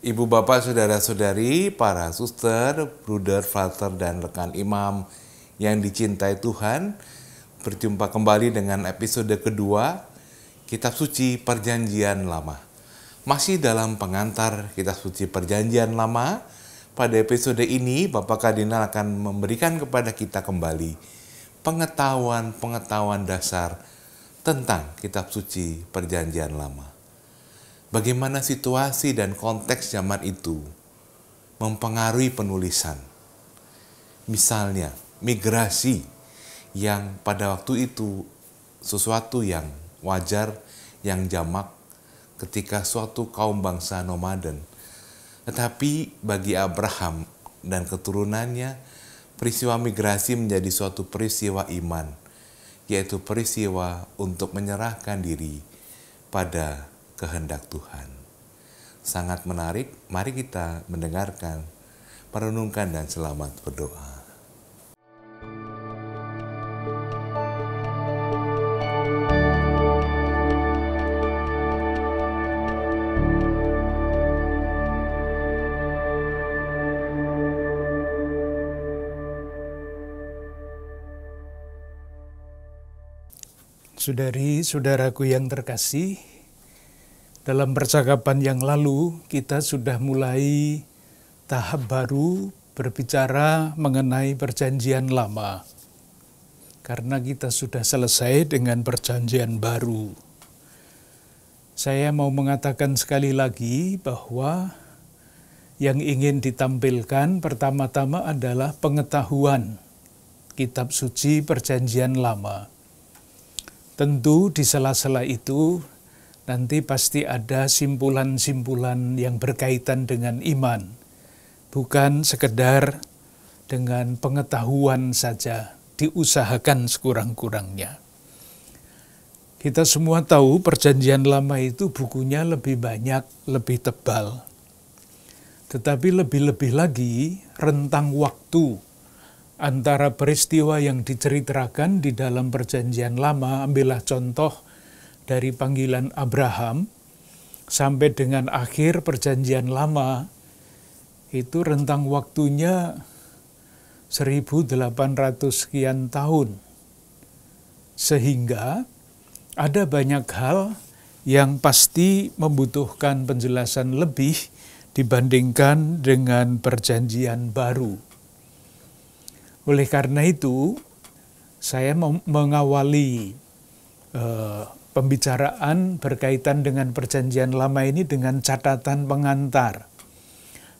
Ibu bapak saudara-saudari, para suster, bruder, frater, dan rekan imam yang dicintai Tuhan, berjumpa kembali dengan episode kedua Kitab Suci Perjanjian Lama. Masih dalam pengantar Kitab Suci Perjanjian Lama, pada episode ini Bapak Kardinal akan memberikan kepada kita kembali pengetahuan dasar tentang Kitab Suci Perjanjian Lama. Bagaimana situasi dan konteks zaman itu mempengaruhi penulisan. Misalnya, migrasi yang pada waktu itu sesuatu yang wajar, yang jamak ketika suatu kaum bangsa nomaden. Tetapi bagi Abraham dan keturunannya, peristiwa migrasi menjadi suatu peristiwa iman, yaitu peristiwa untuk menyerahkan diri pada kehendak Tuhan. Sangat menarik, mari kita mendengarkan, merenungkan dan selamat berdoa. Saudari-saudaraku yang terkasih, dalam percakapan yang lalu kita sudah mulai tahap baru berbicara mengenai perjanjian lama. Karena kita sudah selesai dengan perjanjian baru. Saya mau mengatakan sekali lagi bahwa yang ingin ditampilkan pertama-tama adalah pengetahuan Kitab Suci Perjanjian Lama. Tentu di sela-sela itu nanti pasti ada simpulan-simpulan yang berkaitan dengan iman. Bukan sekedar dengan pengetahuan saja, diusahakan sekurang-kurangnya. Kita semua tahu Perjanjian Lama itu bukunya lebih banyak, lebih tebal. Tetapi lebih-lebih lagi rentang waktu antara peristiwa yang diceritakan di dalam Perjanjian Lama, ambillah contoh dari panggilan Abraham sampai dengan akhir Perjanjian Lama, itu rentang waktunya 1800 sekian tahun. Sehingga ada banyak hal yang pasti membutuhkan penjelasan lebih dibandingkan dengan Perjanjian Baru. Oleh karena itu, saya mengawali pembicaraan berkaitan dengan Perjanjian Lama ini dengan catatan pengantar.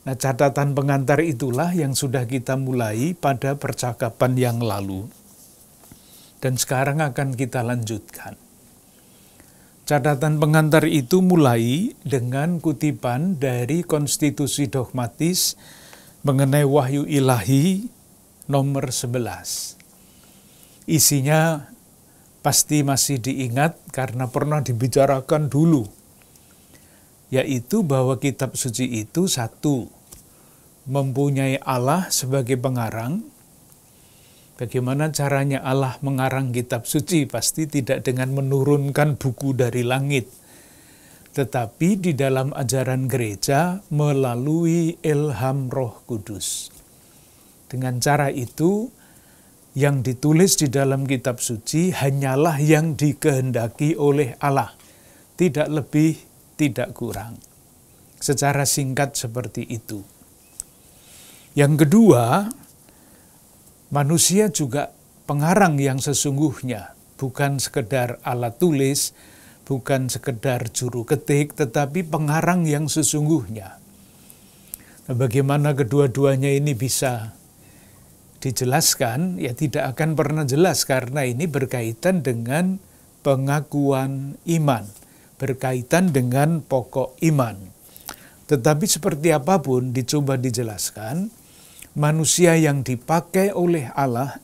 Nah, catatan pengantar itulah yang sudah kita mulai pada percakapan yang lalu. Dan sekarang akan kita lanjutkan. Catatan pengantar itu mulai dengan kutipan dari Konstitusi Dogmatis mengenai Wahyu Ilahi nomor 11. Isinya pasti masih diingat karena pernah dibicarakan dulu, yaitu bahwa kitab suci itu satu, mempunyai Allah sebagai pengarang. Bagaimana caranya Allah mengarang kitab suci? Pasti tidak dengan menurunkan buku dari langit, tetapi di dalam ajaran gereja melalui ilham Roh Kudus. Dengan cara itu, yang ditulis di dalam kitab suci hanyalah yang dikehendaki oleh Allah. Tidak lebih, tidak kurang. Secara singkat seperti itu. Yang kedua, manusia juga pengarang yang sesungguhnya. Bukan sekedar alat tulis, bukan sekedar juru ketik, tetapi pengarang yang sesungguhnya. Nah, bagaimana kedua-duanya ini bisa dijelaskan? Ya tidak akan pernah jelas karena ini berkaitan dengan pengakuan iman, berkaitan dengan pokok iman. Tetapi seperti apapun dicoba dijelaskan, manusia yang dipakai oleh Allah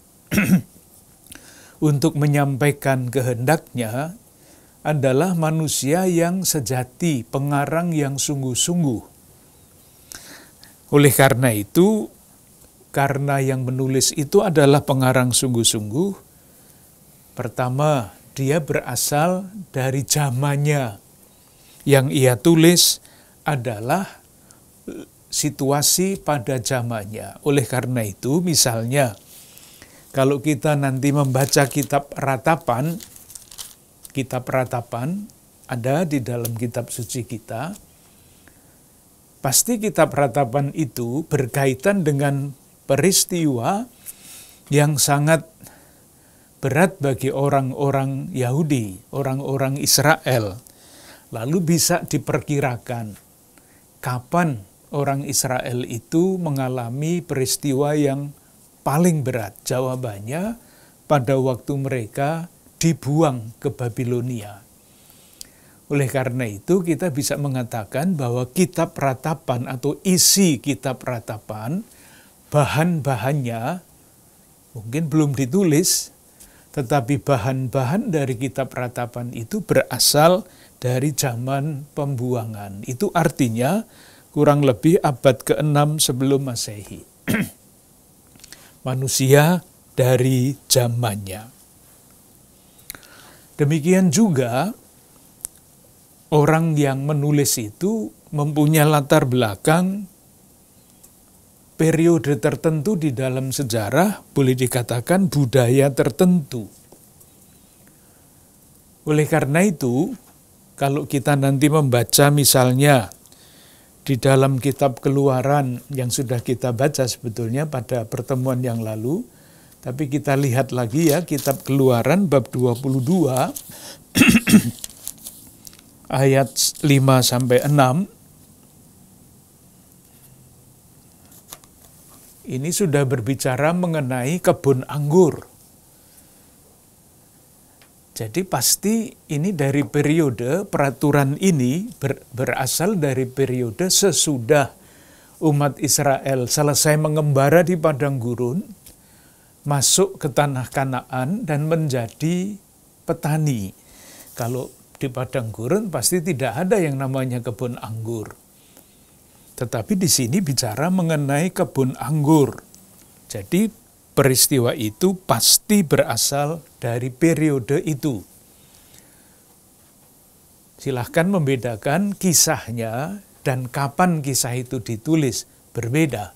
untuk menyampaikan kehendaknya adalah manusia yang sejati, pengarang yang sungguh-sungguh. Oleh karena itu, karena yang menulis itu adalah pengarang sungguh-sungguh, pertama, dia berasal dari zamannya. Yang ia tulis adalah situasi pada zamannya. Oleh karena itu, misalnya, kalau kita nanti membaca kitab ratapan ada di dalam kitab suci kita, pasti kitab ratapan itu berkaitan dengan peristiwa yang sangat berat bagi orang-orang Yahudi, orang-orang Israel. Lalu bisa diperkirakan kapan orang Israel itu mengalami peristiwa yang paling berat. Jawabannya pada waktu mereka dibuang ke Babilonia. Oleh karena itu kita bisa mengatakan bahwa kitab ratapan atau isi kitab ratapan, bahan-bahannya mungkin belum ditulis, tetapi bahan-bahan dari kitab ratapan itu berasal dari zaman pembuangan. Itu artinya kurang lebih abad ke-6 sebelum Masehi. Manusia dari zamannya. Demikian juga orang yang menulis itu mempunyai latar belakang periode tertentu di dalam sejarah, boleh dikatakan budaya tertentu. Oleh karena itu, kalau kita nanti membaca misalnya di dalam kitab Keluaran yang sudah kita baca sebetulnya pada pertemuan yang lalu, tapi kita lihat lagi ya, kitab Keluaran bab 22 ayat 5-6. Ini sudah berbicara mengenai kebun anggur. Jadi pasti ini dari periode peraturan ini berasal dari periode sesudah umat Israel selesai mengembara di padang gurun, masuk ke tanah Kanaan dan menjadi petani. Kalau di padang gurun pasti tidak ada yang namanya kebun anggur. Tetapi di sini bicara mengenai kebun anggur. Jadi peristiwa itu pasti berasal dari periode itu. Silahkan membedakan kisahnya dan kapan kisah itu ditulis berbeda.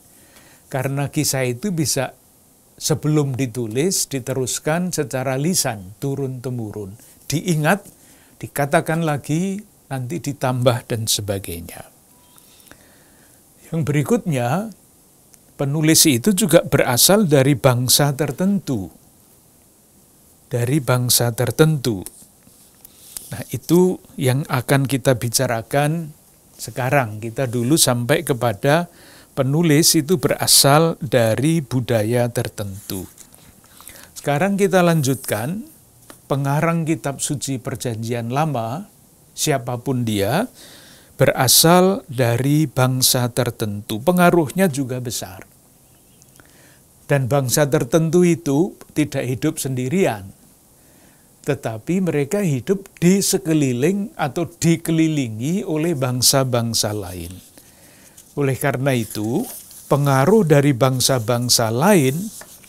Karena kisah itu bisa sebelum ditulis diteruskan secara lisan, turun-temurun. Diingat, dikatakan lagi, nanti ditambah dan sebagainya. Yang berikutnya, penulis itu juga berasal dari bangsa tertentu. Dari bangsa tertentu. Nah, itu yang akan kita bicarakan sekarang. Kita dulu sampai kepada penulis itu berasal dari budaya tertentu. Sekarang kita lanjutkan, pengarang kitab suci Perjanjian Lama, siapapun dia, berasal dari bangsa tertentu. Pengaruhnya juga besar. Dan bangsa tertentu itu tidak hidup sendirian, tetapi mereka hidup di sekeliling atau dikelilingi oleh bangsa-bangsa lain. Oleh karena itu, pengaruh dari bangsa-bangsa lain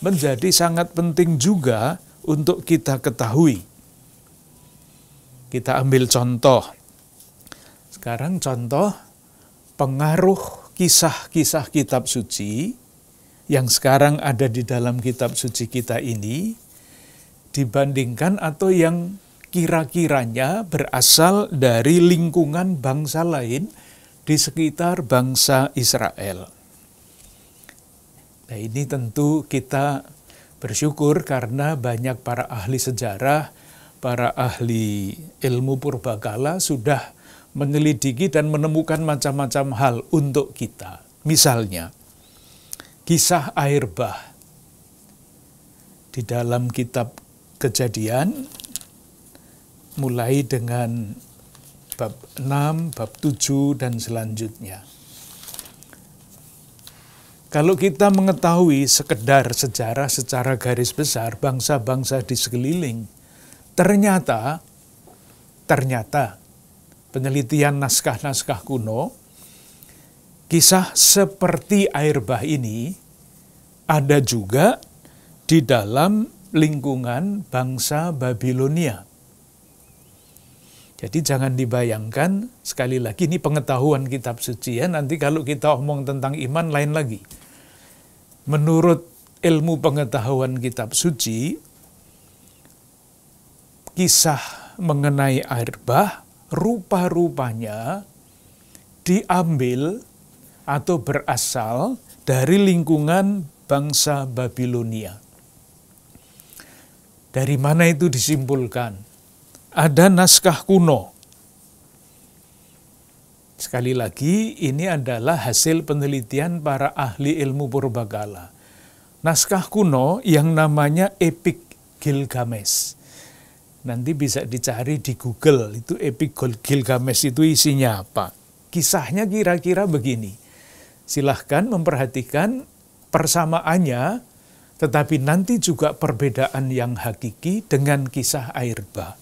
menjadi sangat penting juga untuk kita ketahui. Kita ambil contoh. Sekarang contoh pengaruh kisah-kisah kitab suci yang sekarang ada di dalam kitab suci kita ini dibandingkan atau yang kira-kiranya berasal dari lingkungan bangsa lain di sekitar bangsa Israel. Nah, ini tentu kita bersyukur karena banyak para ahli sejarah, para ahli ilmu purbakala sudah menyelidiki dan menemukan macam-macam hal untuk kita. Misalnya, kisah air bah. Di dalam kitab Kejadian, mulai dengan bab 6, bab 7, dan selanjutnya. Kalau kita mengetahui sekedar sejarah secara garis besar bangsa-bangsa di sekeliling, ternyata penelitian naskah-naskah kuno, kisah seperti air bah ini ada juga di dalam lingkungan bangsa Babilonia. Jadi jangan dibayangkan, sekali lagi ini pengetahuan kitab suci ya, nanti kalau kita omong tentang iman lain lagi. Menurut ilmu pengetahuan kitab suci, kisah mengenai air bah rupa-rupanya diambil atau berasal dari lingkungan bangsa Babilonia. Dari mana itu disimpulkan? Ada naskah kuno. Sekali lagi, ini adalah hasil penelitian para ahli ilmu purbakala. Naskah kuno yang namanya Epik Gilgamesh. Nanti bisa dicari di Google, itu Epik Gilgamesh itu isinya apa. Kisahnya kira-kira begini. Silahkan memperhatikan persamaannya, tetapi nanti juga perbedaan yang hakiki dengan kisah air bah.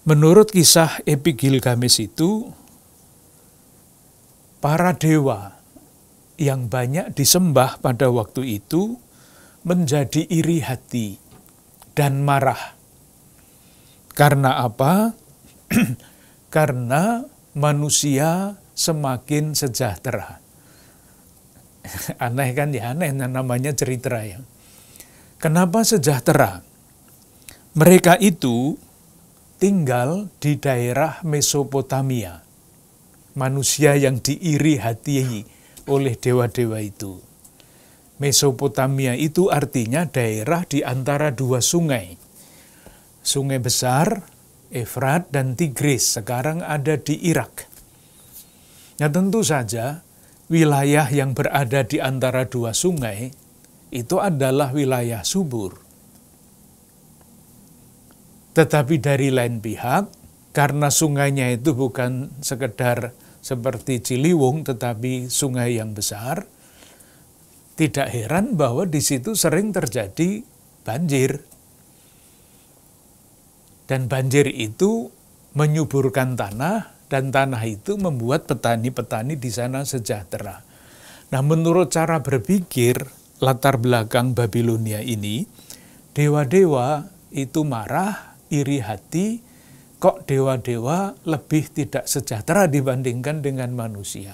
Menurut kisah Epik Gilgamesh itu, para dewa yang banyak disembah pada waktu itu menjadi iri hati dan marah. Karena apa? Karena manusia semakin sejahtera. Aneh kan ya, aneh namanya cerita ya. Kenapa sejahtera? Mereka itu tinggal di daerah Mesopotamia. Manusia yang diiri hati oleh dewa-dewa itu. Mesopotamia itu artinya daerah di antara dua sungai. Sungai besar, Efrat dan Tigris, sekarang ada di Irak. Nah tentu saja, wilayah yang berada di antara dua sungai, itu adalah wilayah subur. Tetapi dari lain pihak, karena sungainya itu bukan sekedar seperti Ciliwung, tetapi sungai yang besar, tidak heran bahwa di situ sering terjadi banjir. Dan banjir itu menyuburkan tanah, dan tanah itu membuat petani-petani di sana sejahtera. Nah, menurut cara berpikir latar belakang Babilonia ini, dewa-dewa itu marah, iri hati, kok dewa-dewa lebih tidak sejahtera dibandingkan dengan manusia.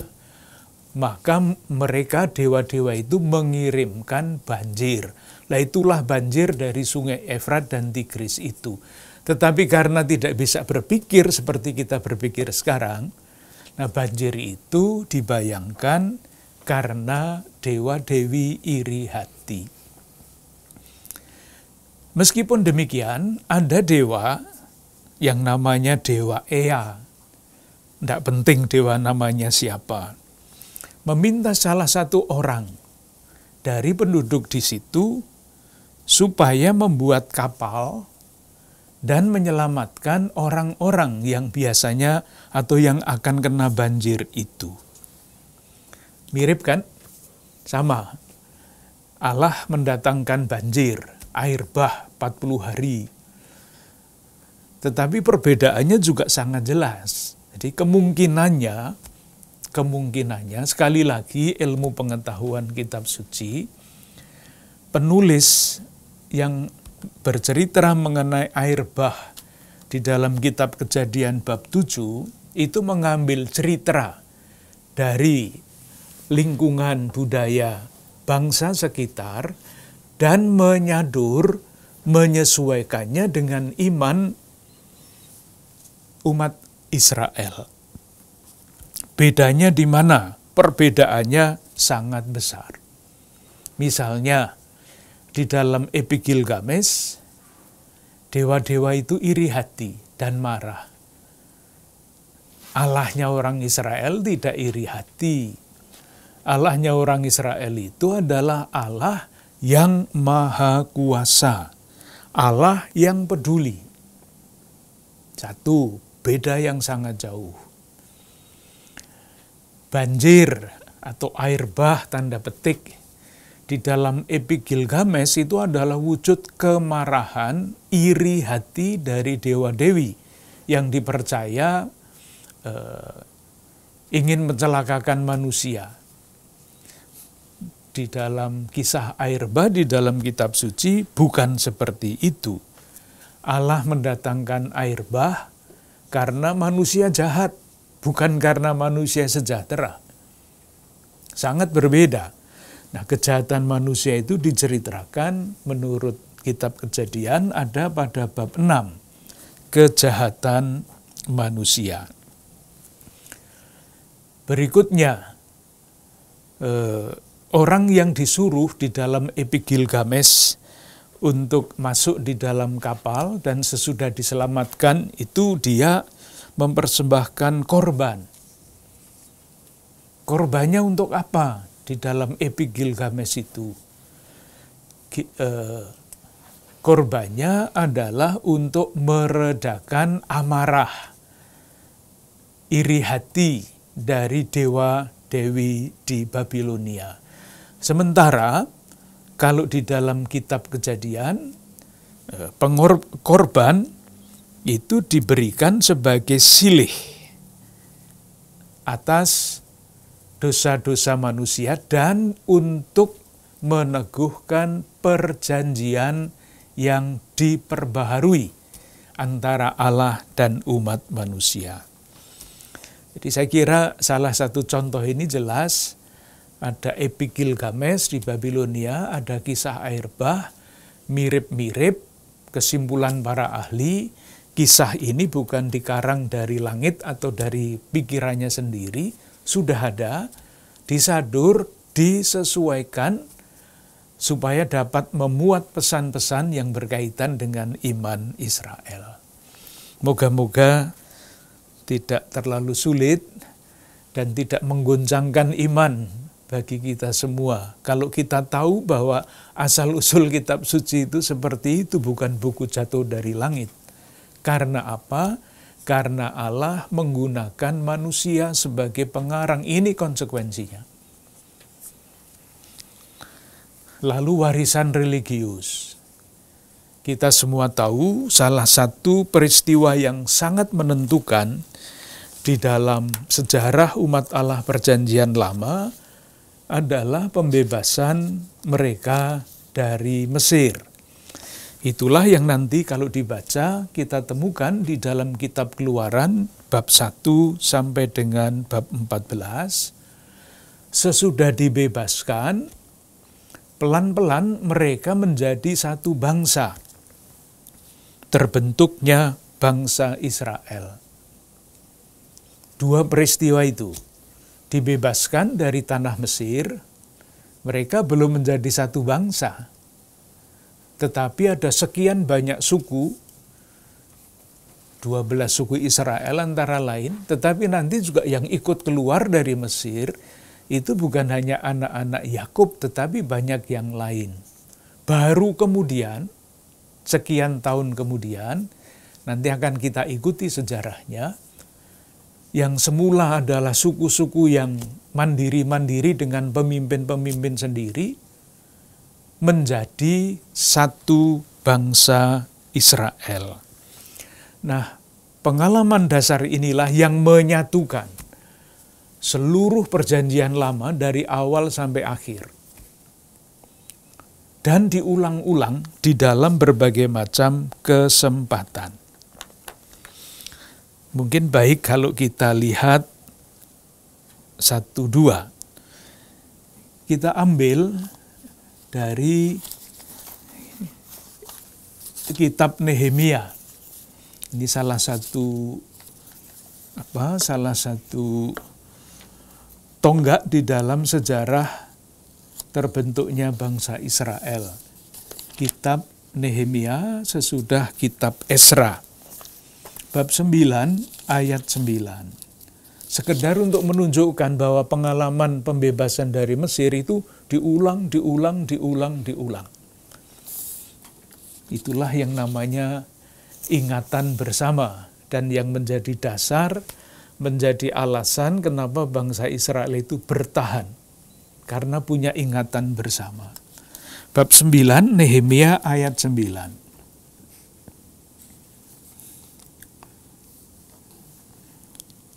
Maka mereka dewa-dewa itu mengirimkan banjir. Nah itulah banjir dari sungai Efrat dan Tigris itu. Tetapi karena tidak bisa berpikir seperti kita berpikir sekarang, nah banjir itu dibayangkan karena dewa-dewi iri hati. Meskipun demikian, ada dewa yang namanya Dewa Ea. Tidak penting dewa namanya siapa. Meminta salah satu orang dari penduduk di situ supaya membuat kapal dan menyelamatkan orang-orang yang biasanya atau yang akan kena banjir itu. Mirip kan? Sama. Allah mendatangkan banjir, air bah 40 hari. Tetapi perbedaannya juga sangat jelas. Jadi kemungkinannya sekali lagi ilmu pengetahuan kitab suci, penulis yang bercerita mengenai air bah di dalam kitab Kejadian bab 7 itu mengambil cerita dari lingkungan budaya bangsa sekitar dan menyesuaikannya dengan iman umat Israel. Bedanya di mana? Perbedaannya sangat besar. Misalnya, di dalam Epik Gilgamesh, dewa-dewa itu iri hati dan marah. Allahnya orang Israel tidak iri hati. Allahnya orang Israel itu adalah Allah yang maha kuasa, Allah yang peduli. Satu, beda yang sangat jauh. Banjir atau air bah tanda petik di dalam Epik Gilgamesh itu adalah wujud kemarahan, iri hati dari dewa-dewi yang dipercaya ingin mencelakakan manusia. Di dalam kisah air bah di dalam kitab suci bukan seperti itu. Allah mendatangkan air bah karena manusia jahat, bukan karena manusia sejahtera. Sangat berbeda. Nah, kejahatan manusia itu diceritakan menurut kitab Kejadian ada pada bab 6. Kejahatan manusia. Berikutnya, orang yang disuruh di dalam Epi Gilgamesh untuk masuk di dalam kapal dan sesudah diselamatkan itu dia mempersembahkan korban. Korbannya untuk apa? Di dalam Epi Gilgamesh itu korbannya adalah untuk meredakan amarah, iri hati dari dewa-dewi di Babilonia. Sementara kalau di dalam kitab Kejadian, korban itu diberikan sebagai silih atas dosa-dosa manusia dan untuk meneguhkan perjanjian yang diperbaharui antara Allah dan umat manusia. Jadi saya kira salah satu contoh ini jelas, ada Epi Gilgamesh di Babilonia, ada kisah air bah, mirip-mirip, kesimpulan para ahli, kisah ini bukan dikarang dari langit atau dari pikirannya sendiri, sudah ada, disadur, disesuaikan, supaya dapat memuat pesan-pesan yang berkaitan dengan iman Israel. Moga-moga tidak terlalu sulit dan tidak menggoncangkan iman bagi kita semua. Kalau kita tahu bahwa asal-usul kitab suci itu seperti itu, bukan buku jatuh dari langit. Karena apa? Karena Allah menggunakan manusia sebagai pengarang. Ini konsekuensinya. Lalu warisan religius. Kita semua tahu salah satu peristiwa yang sangat menentukan di dalam sejarah umat Allah Perjanjian Lama adalah pembebasan mereka dari Mesir. Itulah yang nanti kalau dibaca kita temukan di dalam kitab Keluaran bab 1 sampai dengan bab 14. Sesudah dibebaskan, pelan-pelan mereka menjadi satu bangsa. Terbentuknya bangsa Israel. Dua peristiwa itu, dibebaskan dari tanah Mesir, mereka belum menjadi satu bangsa. Tetapi ada sekian banyak suku, 12 suku Israel antara lain, tetapi nanti juga yang ikut keluar dari Mesir, itu bukan hanya anak-anak Yakub, tetapi banyak yang lain. Baru kemudian, sekian tahun kemudian, nanti akan kita ikuti sejarahnya, yang semula adalah suku-suku yang mandiri-mandiri dengan pemimpin-pemimpin sendiri, menjadi satu bangsa Israel. Nah, pengalaman dasar inilah yang menyatukan seluruh perjanjian lama dari awal sampai akhir. Dan diulang-ulang di dalam berbagai macam kesempatan. Mungkin baik kalau kita lihat 1-2. Kita ambil dari kitab Nehemia. Ini salah satu tonggak di dalam sejarah terbentuknya bangsa Israel. Kitab Nehemia sesudah kitab Esra. Bab 9 ayat 9. Sekedar untuk menunjukkan bahwa pengalaman pembebasan dari Mesir itu diulang. Itulah yang namanya ingatan bersama dan yang menjadi dasar, menjadi alasan kenapa bangsa Israel itu bertahan. Karena punya ingatan bersama. Bab 9, Nehemia ayat 9.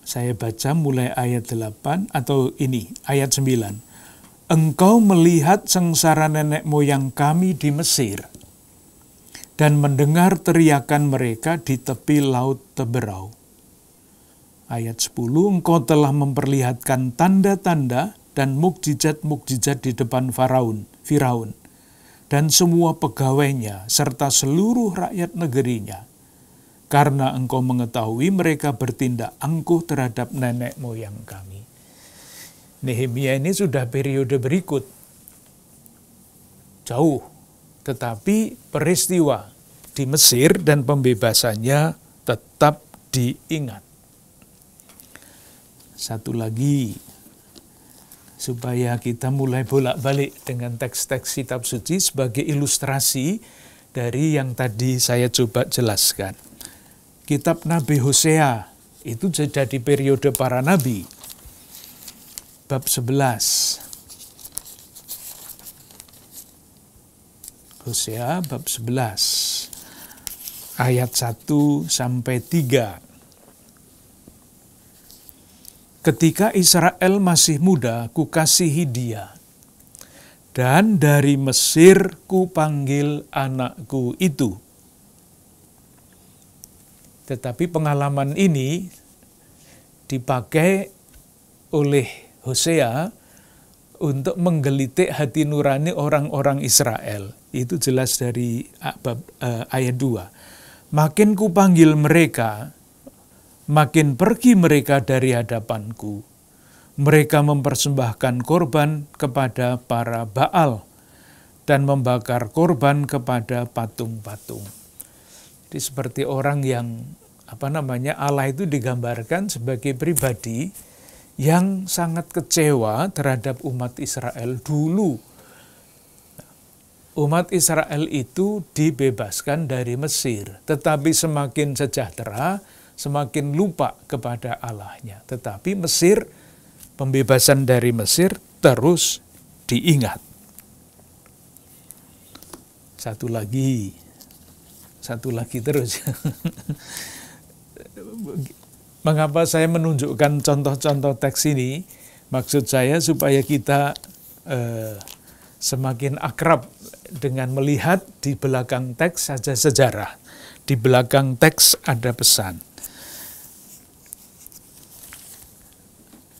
Saya baca mulai ayat 8, atau ini, ayat 9. Engkau melihat sengsara nenek moyang kami di Mesir, dan mendengar teriakan mereka di tepi laut Teberau. Ayat 10, Engkau telah memperlihatkan tanda-tanda dan mukjizat-mukjizat di depan Firaun, dan semua pegawainya, serta seluruh rakyat negerinya, karena Engkau mengetahui mereka bertindak angkuh terhadap nenek moyang kami. Nehemia ini sudah periode berikut, jauh, tetapi peristiwa di Mesir dan pembebasannya tetap diingat. Satu lagi, supaya kita mulai bolak-balik dengan teks-teks kitab suci sebagai ilustrasi dari yang tadi saya coba jelaskan. Kitab Nabi Hosea itu jadi periode para nabi. Bab 11. Hosea bab 11 ayat 1 sampai 3. Ketika Israel masih muda, kukasihi dia, dan dari Mesir kupanggil anakku itu. Tetapi pengalaman ini dipakai oleh Hosea untuk menggelitik hati nurani orang-orang Israel. Itu jelas dari ayat 2. Makin kupanggil mereka, makin pergi mereka dari hadapanku. Mereka mempersembahkan korban kepada para Baal dan membakar korban kepada patung-patung. Jadi seperti orang yang Allah itu digambarkan sebagai pribadi yang sangat kecewa terhadap umat Israel dulu. Umat Israel itu dibebaskan dari Mesir, tetapi semakin sejahtera, semakin lupa kepada Allahnya. Tetapi Mesir, pembebasan dari Mesir terus diingat. Satu lagi terus. Mengapa saya menunjukkan contoh-contoh teks ini? Maksud saya supaya kita semakin akrab dengan melihat di belakang teks saja sejarah. Di belakang teks ada pesan.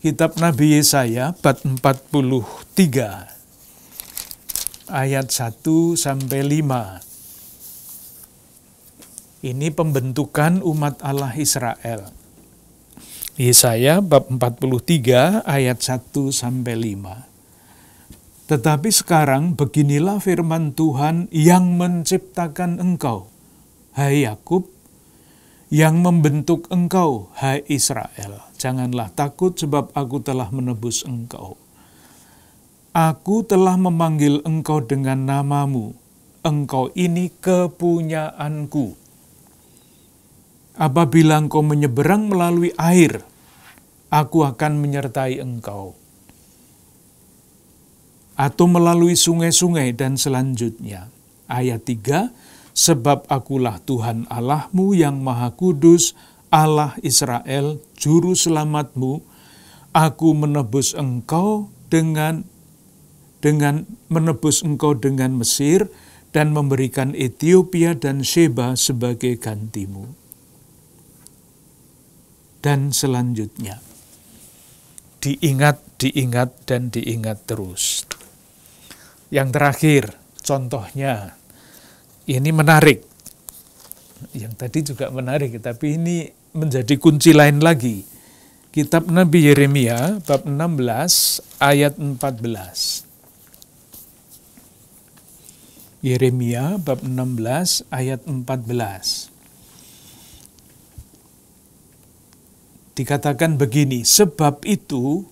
Kitab Nabi Yesaya bab 43 ayat 1 sampai 5. Ini pembentukan umat Allah Israel. Yesaya bab 43 ayat 1 sampai 5. Tetapi sekarang beginilah firman Tuhan yang menciptakan engkau, hai Yakub, yang membentuk engkau, hai Israel. Janganlah takut sebab aku telah menebus engkau. Aku telah memanggil engkau dengan namamu, engkau ini kepunyaanku. Apabila engkau menyeberang melalui air, aku akan menyertai engkau. Atau melalui sungai-sungai dan selanjutnya. Ayat 3, sebab akulah Tuhan Allahmu yang Maha Kudus, Allah Israel, Juru Selamatmu. Aku menebus engkau dengan Mesir dan memberikan Ethiopia dan Sheba sebagai gantimu. Dan selanjutnya, diingat, dan diingat terus. Yang terakhir, contohnya, ini menarik. Yang tadi juga menarik, tapi ini menjadi kunci lain lagi. Kitab Nabi Yeremia, bab 16, ayat 14. Yeremia, bab 16, ayat 14. Dikatakan begini, sebab itu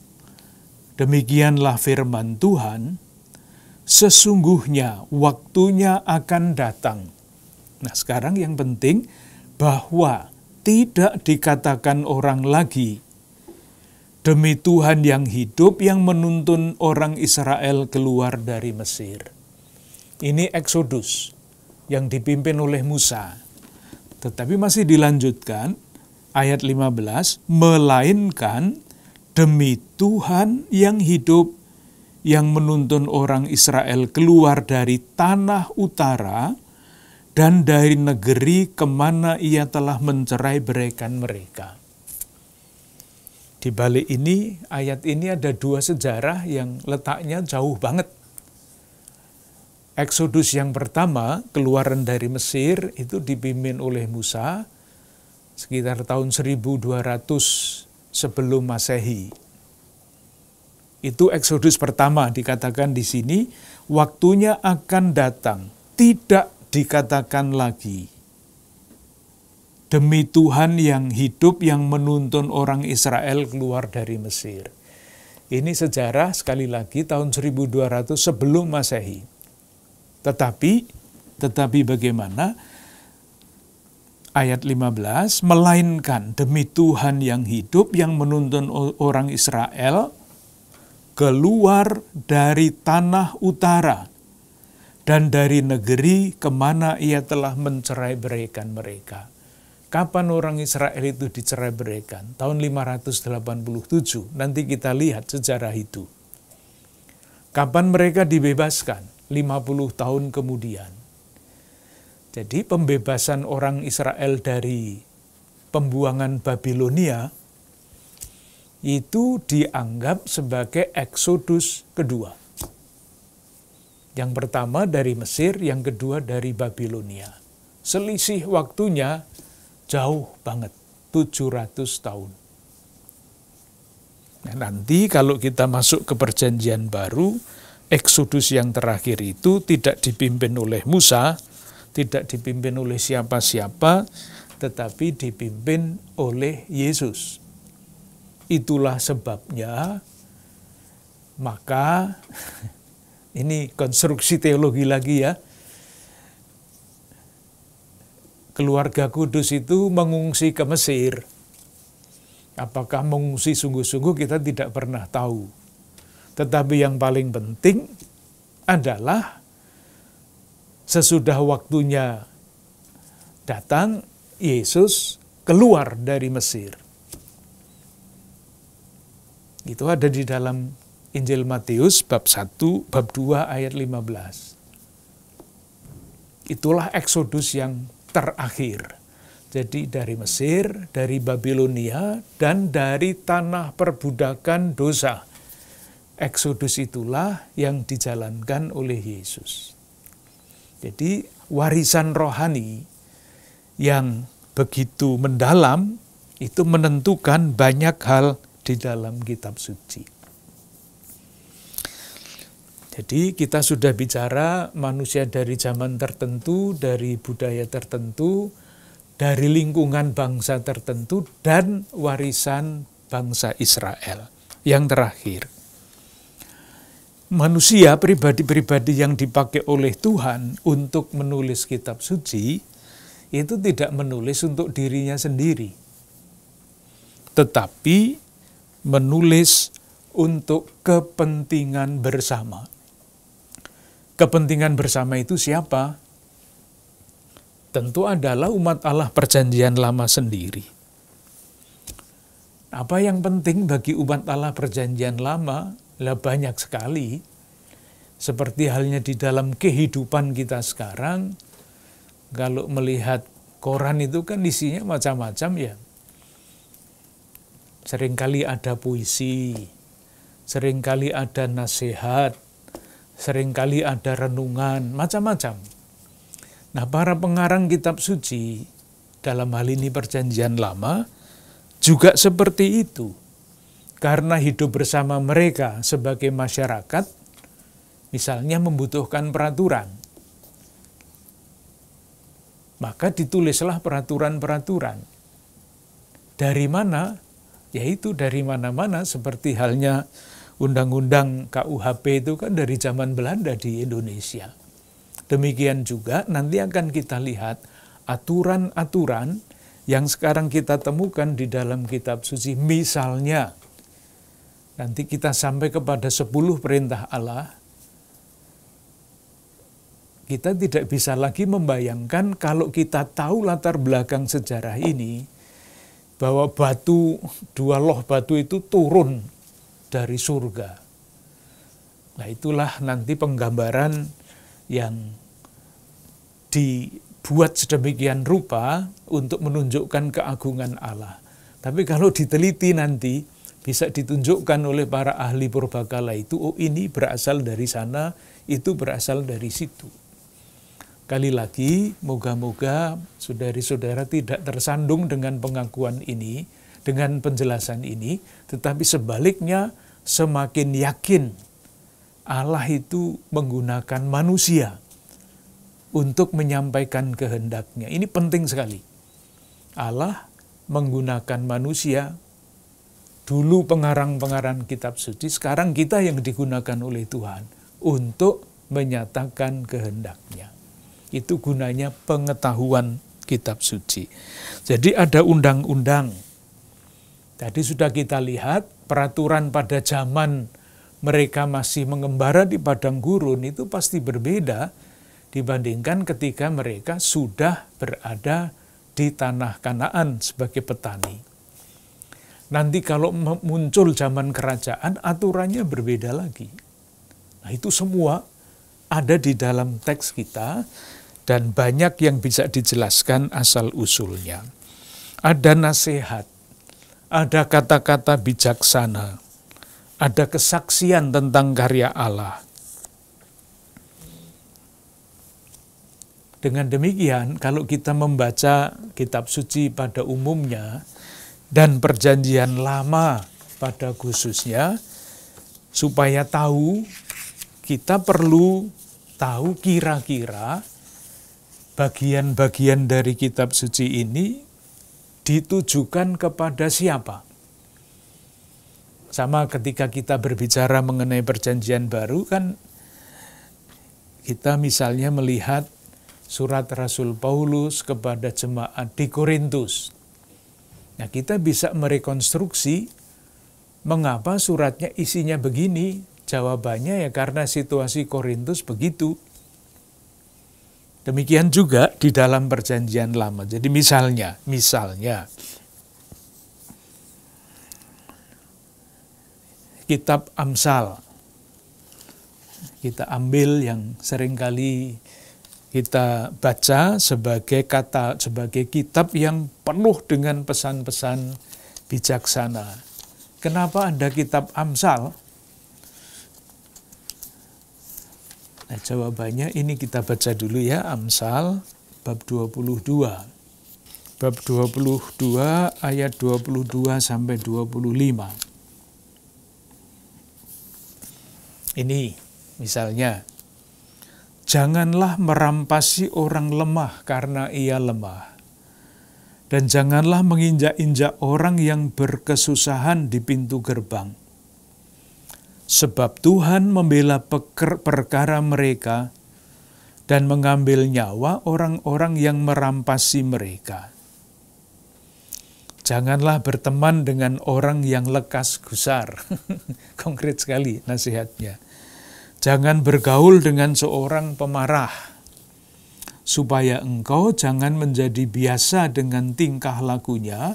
demikianlah firman Tuhan, sesungguhnya waktunya akan datang. Nah sekarang yang penting bahwa tidak dikatakan orang lagi, demi Tuhan yang hidup yang menuntun orang Israel keluar dari Mesir. Ini Eksodus yang dipimpin oleh Musa. Tetapi masih dilanjutkan, ayat 15, melainkan demi Tuhan yang hidup, yang menuntun orang Israel keluar dari tanah utara, dan dari negeri kemana ia telah mencerai-beraikan mereka. Di balik ini, ayat ini ada dua sejarah yang letaknya jauh banget. Eksodus yang pertama, keluaran dari Mesir, itu dipimpin oleh Musa sekitar tahun 1200 sebelum Masehi. Itu Eksodus pertama, dikatakan di sini, waktunya akan datang, tidak dikatakan lagi. Demi Tuhan yang hidup yang menuntun orang Israel keluar dari Mesir. Ini sejarah sekali lagi tahun 1200 sebelum Masehi. Tetapi bagaimana? Ayat 15, melainkan demi Tuhan yang hidup yang menuntun orang Israel keluar dari tanah utara dan dari negeri kemana ia telah mencerai-beraikan mereka. Kapan orang Israel itu dicerai-beraikan? Tahun 587, nanti kita lihat sejarah itu. Kapan mereka dibebaskan? 50 tahun kemudian. Jadi pembebasan orang Israel dari pembuangan Babilonia itu dianggap sebagai Eksodus kedua. Yang pertama dari Mesir, yang kedua dari Babilonia. Selisih waktunya jauh banget, 700 tahun. Nah, nanti kalau kita masuk ke Perjanjian Baru, Eksodus yang terakhir itu tidak dipimpin oleh Musa, tidak dipimpin oleh siapa-siapa, tetapi dipimpin oleh Yesus. Itulah sebabnya, maka ini konstruksi teologi lagi ya, keluarga kudus itu mengungsi ke Mesir. Apakah mengungsi sungguh-sungguh kita tidak pernah tahu. Tetapi yang paling penting adalah sesudah waktunya datang, Yesus keluar dari Mesir. Itu ada di dalam Injil Matius bab 1, bab 2 ayat 15. Itulah Eksodus yang terakhir. Jadi dari Mesir, dari Babilonia, dan dari tanah perbudakan dosa. Eksodus itulah yang dijalankan oleh Yesus. Jadi warisan rohani yang begitu mendalam itu menentukan banyak hal di dalam kitab suci. Jadi kita sudah bicara manusia dari zaman tertentu, dari budaya tertentu, dari lingkungan bangsa tertentu, dan warisan bangsa Israel. Yang terakhir, manusia, pribadi-pribadi yang dipakai oleh Tuhan untuk menulis kitab suci, itu tidak menulis untuk dirinya sendiri, tetapi menulis untuk kepentingan bersama. Kepentingan bersama itu siapa? Tentu adalah umat Allah Perjanjian Lama sendiri. Apa yang penting bagi umat Allah Perjanjian Lama? Lah banyak sekali. Seperti halnya di dalam kehidupan kita sekarang, kalau melihat koran itu kan isinya macam-macam ya. Seringkali ada puisi, seringkali ada nasihat, seringkali ada renungan, macam-macam. Nah, para pengarang kitab suci, dalam hal ini Perjanjian Lama, juga seperti itu. Karena hidup bersama mereka sebagai masyarakat, misalnya membutuhkan peraturan, maka ditulislah peraturan-peraturan. Dari mana? Yaitu dari mana-mana, seperti halnya Undang-Undang KUHP itu kan dari zaman Belanda di Indonesia. Demikian juga nanti akan kita lihat aturan-aturan yang sekarang kita temukan di dalam kitab suci. Misalnya, nanti kita sampai kepada 10 perintah Allah. Kita tidak bisa lagi membayangkan kalau kita tahu latar belakang sejarah ini, bahwa dua loh batu itu turun dari surga. Nah, itulah nanti penggambaran yang dibuat sedemikian rupa untuk menunjukkan keagungan Allah. Tapi kalau diteliti nanti, bisa ditunjukkan oleh para ahli purbakala itu, oh ini berasal dari sana, itu berasal dari situ. Kali lagi, moga-moga saudari-saudara tidak tersandung dengan pengakuan ini, dengan penjelasan ini, tetapi sebaliknya semakin yakin Allah itu menggunakan manusia untuk menyampaikan kehendaknya. Ini penting sekali. Allah menggunakan manusia, dulu pengarang-pengarang kitab suci, sekarang kita yang digunakan oleh Tuhan untuk menyatakan kehendaknya. Itu gunanya pengetahuan kitab suci. Jadi ada undang-undang. Tadi sudah kita lihat peraturan pada zaman mereka masih mengembara di padang gurun itu pasti berbeda dibandingkan ketika mereka sudah berada di tanah Kanaan sebagai petani. Nanti kalau muncul zaman kerajaan, aturannya berbeda lagi. Nah, itu semua ada di dalam teks kita dan banyak yang bisa dijelaskan asal-usulnya. Ada nasihat, ada kata-kata bijaksana, ada kesaksian tentang karya Allah. Dengan demikian, kalau kita membaca kitab suci pada umumnya dan perjanjian lama pada khususnya, supaya tahu, kita perlu tahu kira-kira bagian-bagian dari kitab suci ini ditujukan kepada siapa. Sama ketika kita berbicara mengenai perjanjian baru, kan kita misalnya melihat surat Rasul Paulus kepada jemaat di Korintus. Nah, kita bisa merekonstruksi mengapa suratnya isinya begini. Jawabannya ya karena situasi Korintus begitu. Demikian juga di dalam perjanjian lama. Jadi misalnya kitab Amsal. Kita ambil yang seringkali kita baca sebagai kitab yang penuh dengan pesan-pesan bijaksana. Kenapa ada kitab Amsal? Nah, jawabannya ini kita baca dulu ya, Amsal bab 22. Bab 22 ayat 22 sampai 25. Ini misalnya, janganlah merampasi orang lemah karena ia lemah. Dan janganlah menginjak-injak orang yang berkesusahan di pintu gerbang. Sebab Tuhan membela perkara mereka dan mengambil nyawa orang-orang yang merampasi mereka. Janganlah berteman dengan orang yang lekas gusar. Konkret sekali nasihatnya. Jangan bergaul dengan seorang pemarah, supaya engkau jangan menjadi biasa dengan tingkah lakunya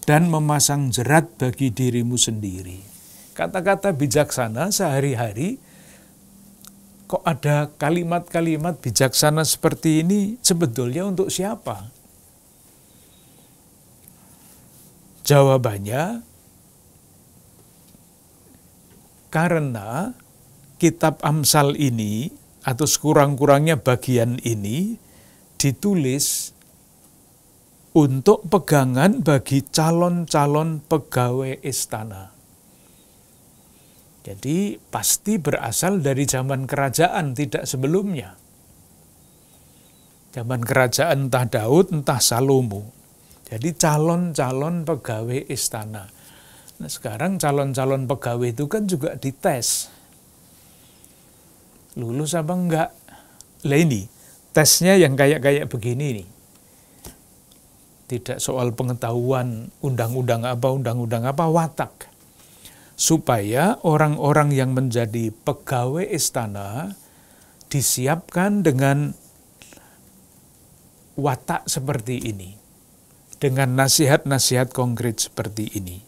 dan memasang jerat bagi dirimu sendiri. Kata-kata bijaksana sehari-hari, kok ada kalimat-kalimat bijaksana seperti ini sebetulnya untuk siapa? Jawabannya, karena kitab Amsal ini, atau sekurang-kurangnya bagian ini, ditulis untuk pegangan bagi calon-calon pegawai istana. Jadi pasti berasal dari zaman kerajaan, tidak sebelumnya. Zaman kerajaan entah Daud, entah Salomo. Jadi calon-calon pegawai istana. Nah, sekarang calon-calon pegawai itu kan juga dites. Lulus apa enggak? Lah ini, tesnya yang kayak begini nih. Tidak soal pengetahuan undang-undang apa, watak. Supaya orang-orang yang menjadi pegawai istana disiapkan dengan watak seperti ini. Dengan nasihat-nasihat konkret seperti ini.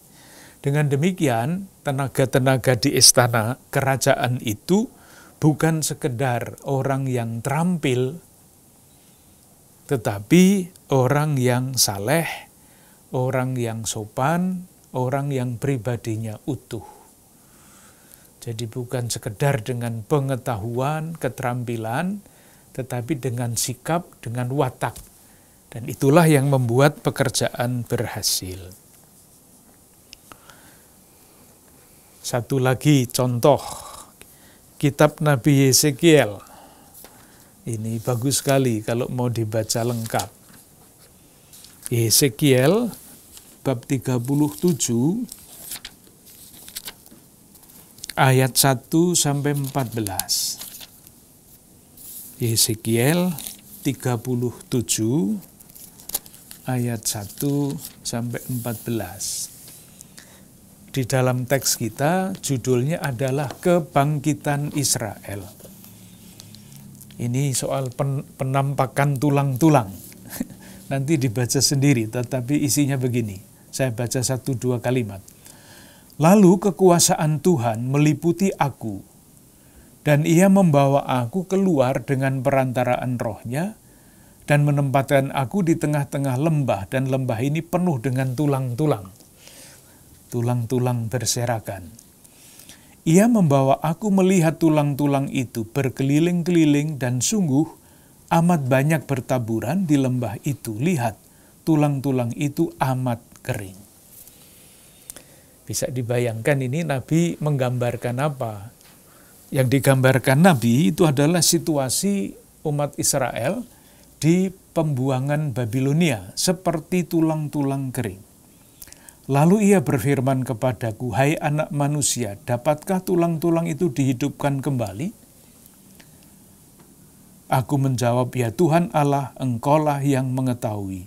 Dengan demikian, tenaga-tenaga di istana kerajaan itu bukan sekedar orang yang terampil, tetapi orang yang saleh, orang yang sopan, orang yang pribadinya utuh. Jadi bukan sekedar dengan pengetahuan, keterampilan, tetapi dengan sikap, dengan watak. Dan itulah yang membuat pekerjaan berhasil. Satu lagi contoh, kitab Nabi Yesekiel. Ini bagus sekali kalau mau dibaca lengkap. Yesekiel bab 37 ayat 1 sampai 14. Yesekiel 37 ayat 1 sampai 14. Di dalam teks kita judulnya adalah Kebangkitan Israel. Ini soal penampakan tulang-tulang. Nanti dibaca sendiri, tetapi isinya begini. Saya baca 1-2 kalimat. Lalu kekuasaan Tuhan meliputi aku, dan ia membawa aku keluar dengan perantaraan rohnya, dan menempatkan aku di tengah-tengah lembah, dan lembah ini penuh dengan tulang-tulang. Tulang-tulang berserakan. Ia membawa aku melihat tulang-tulang itu berkeliling-keliling, dan sungguh amat banyak bertaburan di lembah itu. Lihat, tulang-tulang itu amat kering. Bisa dibayangkan ini Nabi menggambarkan apa? Yang digambarkan Nabi itu adalah situasi umat Israel di pembuangan Babilonia, seperti tulang-tulang kering. Lalu ia berfirman kepadaku, hai anak manusia, dapatkah tulang-tulang itu dihidupkan kembali? Aku menjawab, ya Tuhan Allah, Engkaulah yang mengetahui.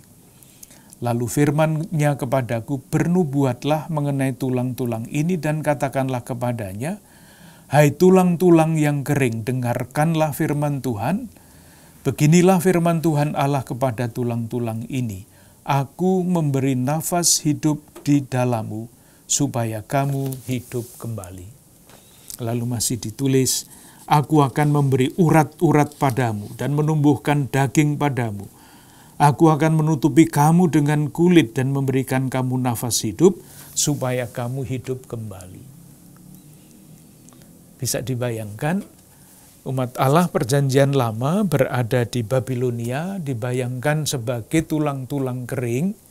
Lalu firman-Nya kepadaku, bernubuatlah mengenai tulang-tulang ini dan katakanlah kepadanya, hai tulang-tulang yang kering, dengarkanlah firman Tuhan. Beginilah firman Tuhan Allah kepada tulang-tulang ini. Aku memberi nafas hidup di dalammu, supaya kamu hidup kembali. Lalu masih ditulis, aku akan memberi urat-urat padamu dan menumbuhkan daging padamu. Aku akan menutupi kamu dengan kulit dan memberikan kamu nafas hidup, supaya kamu hidup kembali. Bisa dibayangkan, umat Allah perjanjian lama berada di Babilonia, dibayangkan sebagai tulang-tulang kering,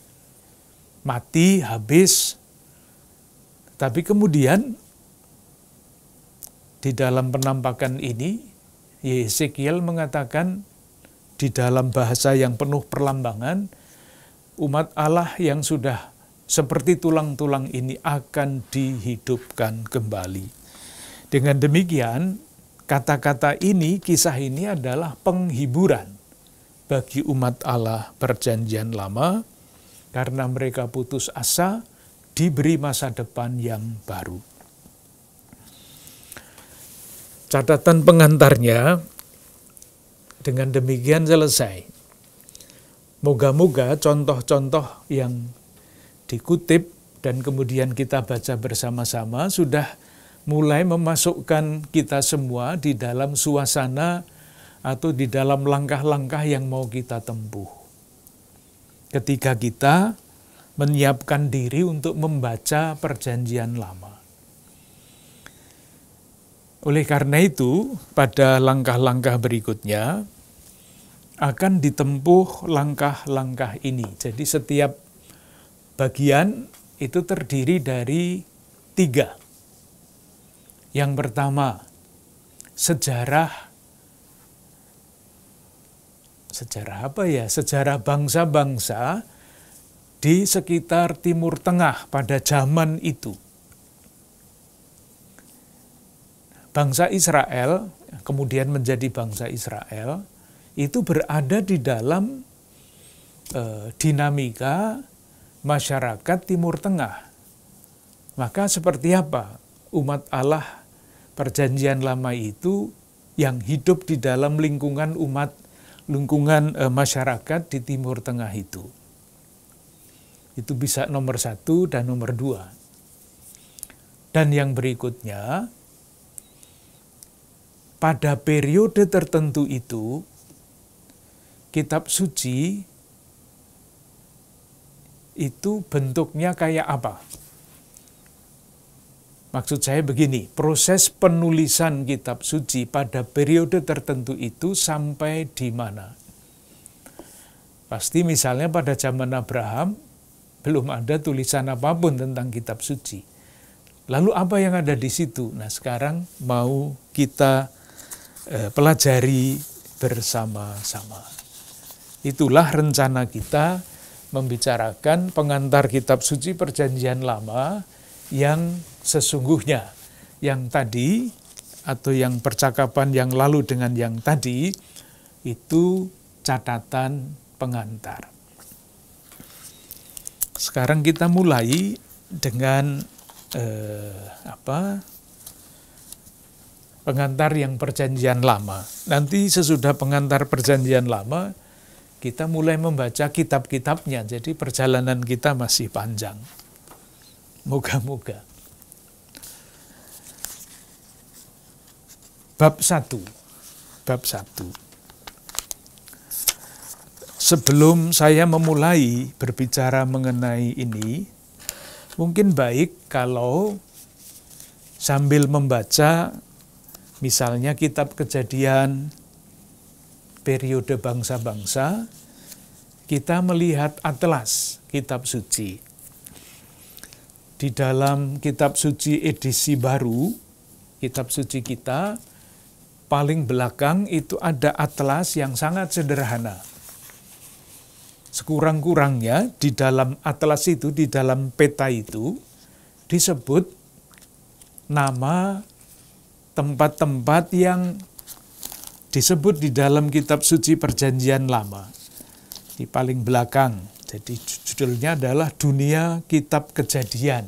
mati, habis. Tapi kemudian di dalam penampakan ini, Yesekiel mengatakan di dalam bahasa yang penuh perlambangan, umat Allah yang sudah seperti tulang-tulang ini akan dihidupkan kembali. Dengan demikian, kata-kata ini, kisah ini adalah penghiburan bagi umat Allah perjanjian lama, karena mereka putus asa, diberi masa depan yang baru. Catatan pengantarnya, dengan demikian selesai. Moga-moga contoh-contoh yang dikutip dan kemudian kita baca bersama-sama sudah mulai memasukkan kita semua di dalam suasana atau di dalam langkah-langkah yang mau kita tempuh. Ketika kita menyiapkan diri untuk membaca perjanjian lama. Oleh karena itu, pada langkah-langkah berikutnya akan ditempuh langkah-langkah ini. Jadi setiap bagian itu terdiri dari 3. Yang pertama, sejarah apa ya? Sejarah bangsa-bangsa di sekitar Timur Tengah pada zaman itu. Bangsa Israel, kemudian menjadi bangsa Israel, itu berada di dalam dinamika masyarakat Timur Tengah. Maka seperti apa umat Allah perjanjian lama itu yang hidup di dalam lingkungan masyarakat di Timur Tengah itu? Itu bisa nomor 1 dan nomor 2. Dan yang berikutnya, pada periode tertentu itu, kitab suci itu bentuknya kayak apa? Maksud saya begini, proses penulisan kitab suci pada periode tertentu itu sampai di mana? Pasti misalnya pada zaman Abraham belum ada tulisan apapun tentang kitab suci. Lalu apa yang ada di situ? Nah, sekarang mau kita pelajari bersama-sama. Itulah rencana kita membicarakan pengantar kitab suci Perjanjian Lama yang sesungguhnya. Yang tadi atau yang percakapan yang lalu dengan yang tadi itu catatan pengantar. Sekarang kita mulai dengan pengantar yang Perjanjian Lama. Nanti sesudah pengantar Perjanjian Lama, kita mulai membaca kitab-kitabnya. Jadi perjalanan kita masih panjang. Moga-moga. Bab 1. Sebelum saya memulai berbicara mengenai ini, mungkin baik kalau sambil membaca misalnya kitab Kejadian periode bangsa-bangsa, kita melihat atlas kitab suci. Di dalam kitab suci edisi baru, kitab suci kita, paling belakang itu ada atlas yang sangat sederhana. Sekurang-kurangnya di dalam atlas itu, di dalam peta itu, disebut nama tempat-tempat yang disebut di dalam kitab suci Perjanjian Lama. Di paling belakang, jadi judulnya adalah Dunia Kitab Kejadian.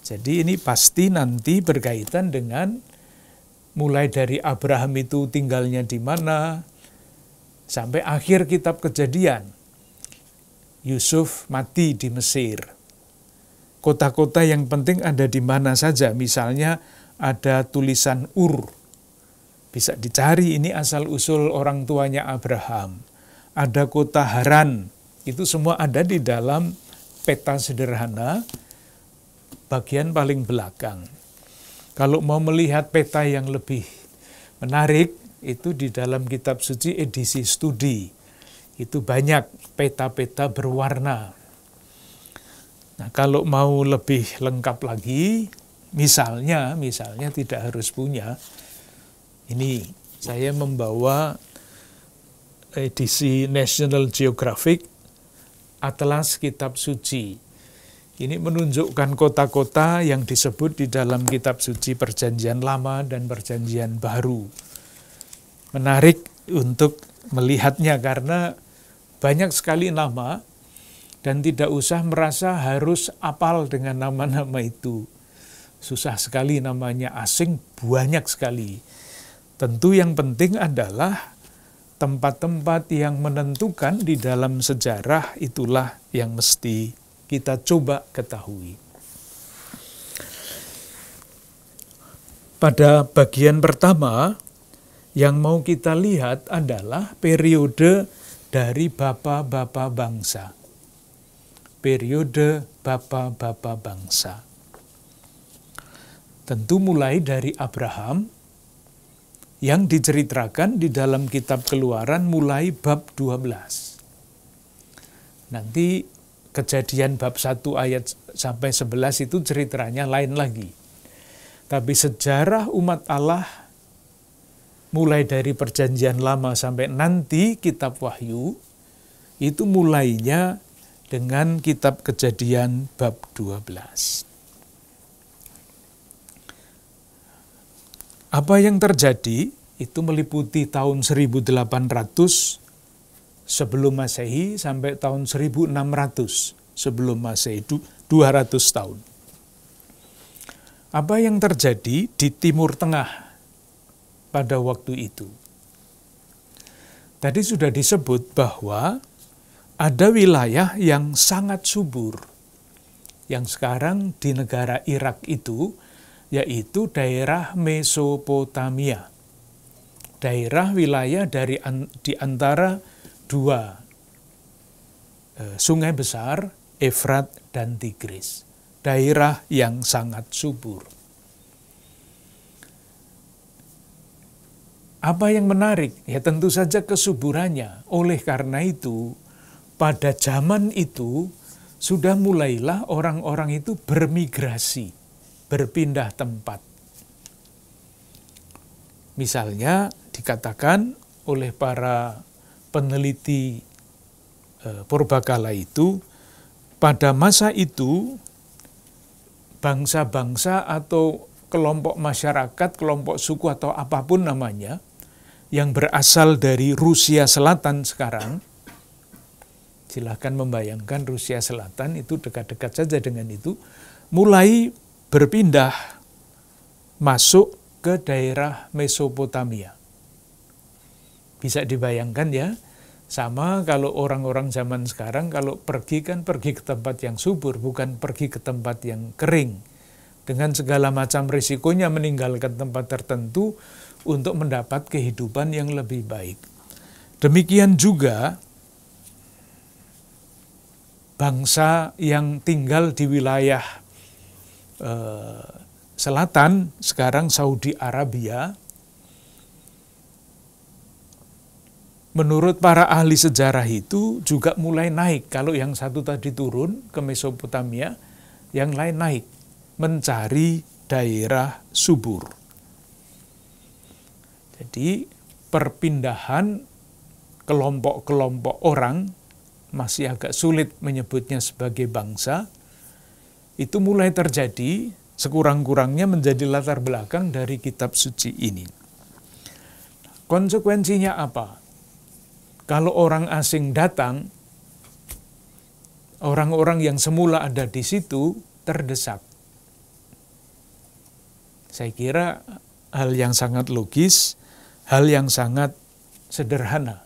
Jadi ini pasti nanti berkaitan dengan mulai dari Abraham itu tinggalnya di mana, sampai akhir kitab Kejadian. Yusuf mati di Mesir. Kota-kota yang penting ada di mana saja. Misalnya ada tulisan Ur. Bisa dicari ini asal-usul orang tuanya Abraham. Ada kota Haran. Itu semua ada di dalam peta sederhana bagian paling belakang. Kalau mau melihat peta yang lebih menarik, itu di dalam kitab suci edisi studi. Itu banyak peta-peta berwarna. Nah, kalau mau lebih lengkap lagi, misalnya tidak harus punya, ini saya membawa edisi National Geographic, Atlas Kitab Suci. Ini menunjukkan kota-kota yang disebut di dalam kitab suci Perjanjian Lama dan Perjanjian Baru. Menarik untuk melihatnya karena banyak sekali nama dan tidak usah merasa harus apal dengan nama-nama itu. Susah sekali namanya, asing banyak sekali. Tentu yang penting adalah tempat-tempat yang menentukan di dalam sejarah itulah yang mesti kita coba ketahui. Pada bagian pertama yang mau kita lihat adalah periode dari bapa-bapa bangsa. Periode bapa-bapa bangsa. Tentu mulai dari Abraham yang diceritakan di dalam kitab Keluaran mulai bab 12. Nanti Kejadian bab 1 ayat sampai 11 itu ceritanya lain lagi. Tapi sejarah umat Allah mulai dari Perjanjian Lama sampai nanti kitab Wahyu, itu mulainya dengan kitab Kejadian bab 12. Apa yang terjadi? Itu meliputi tahun 1800 sebelum Masehi sampai tahun 1600 sebelum Masehi, 200 tahun. Apa yang terjadi di Timur Tengah pada waktu itu? Tadi sudah disebut bahwa ada wilayah yang sangat subur, yang sekarang di negara Irak itu, yaitu daerah Mesopotamia. Daerah wilayah di antara dua sungai besar, Efrat dan Tigris. Daerah yang sangat subur. Apa yang menarik? Ya tentu saja kesuburannya. Oleh karena itu, pada zaman itu sudah mulailah orang-orang itu bermigrasi, berpindah tempat. Misalnya dikatakan oleh para peneliti purbakala itu, pada masa itu bangsa-bangsa atau kelompok masyarakat, kelompok suku atau apapun namanya, yang berasal dari Rusia Selatan sekarang, silahkan membayangkan Rusia Selatan itu dekat-dekat saja dengan itu, mulai berpindah masuk ke daerah Mesopotamia. Bisa dibayangkan ya, sama kalau orang-orang zaman sekarang kalau pergi kan pergi ke tempat yang subur, bukan pergi ke tempat yang kering. Dengan segala macam risikonya meninggalkan tempat tertentu untuk mendapat kehidupan yang lebih baik. Demikian juga bangsa yang tinggal di wilayah selatan, sekarang Saudi Arabia, menurut para ahli sejarah itu juga mulai naik. Kalau yang satu tadi turun ke Mesopotamia, yang lain naik, mencari daerah subur. Jadi perpindahan kelompok-kelompok orang, masih agak sulit menyebutnya sebagai bangsa, itu mulai terjadi, sekurang-kurangnya menjadi latar belakang dari kitab suci ini. Konsekuensinya apa? Kalau orang asing datang, orang-orang yang semula ada di situ terdesak. Saya kira hal yang sangat logis, hal yang sangat sederhana.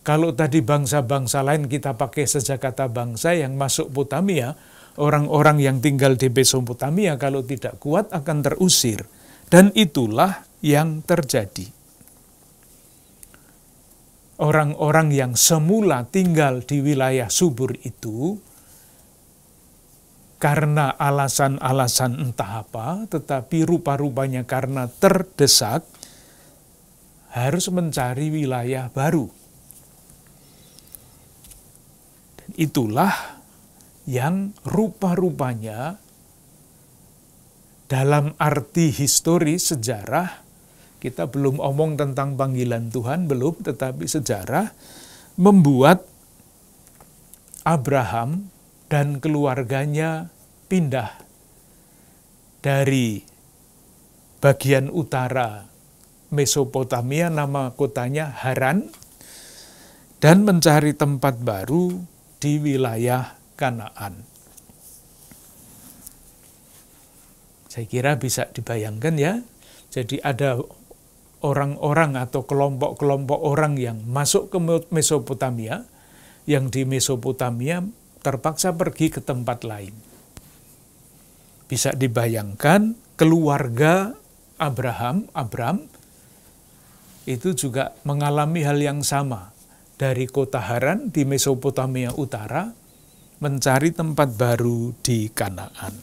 Kalau tadi bangsa-bangsa lain kita pakai sejak kata bangsa yang masuk Potamia, orang-orang yang tinggal di Mesopotamia kalau tidak kuat akan terusir. Dan itulah yang terjadi. Orang-orang yang semula tinggal di wilayah subur itu, karena alasan-alasan entah apa, tetapi rupa-rupanya karena terdesak, harus mencari wilayah baru. Dan itulah yang rupa-rupanya dalam arti historis sejarah, kita belum omong tentang panggilan Tuhan, belum, tetapi sejarah membuat Abraham dan keluarganya pindah dari bagian utara Mesopotamia, nama kotanya Haran, dan mencari tempat baru di wilayah Kanaan. Saya kira bisa dibayangkan ya, jadi ada orang-orang atau kelompok-kelompok orang yang masuk ke Mesopotamia, yang di Mesopotamia terpaksa pergi ke tempat lain. Bisa dibayangkan keluarga Abram itu juga mengalami hal yang sama. Dari kota Haran di Mesopotamia Utara mencari tempat baru di Kanaan.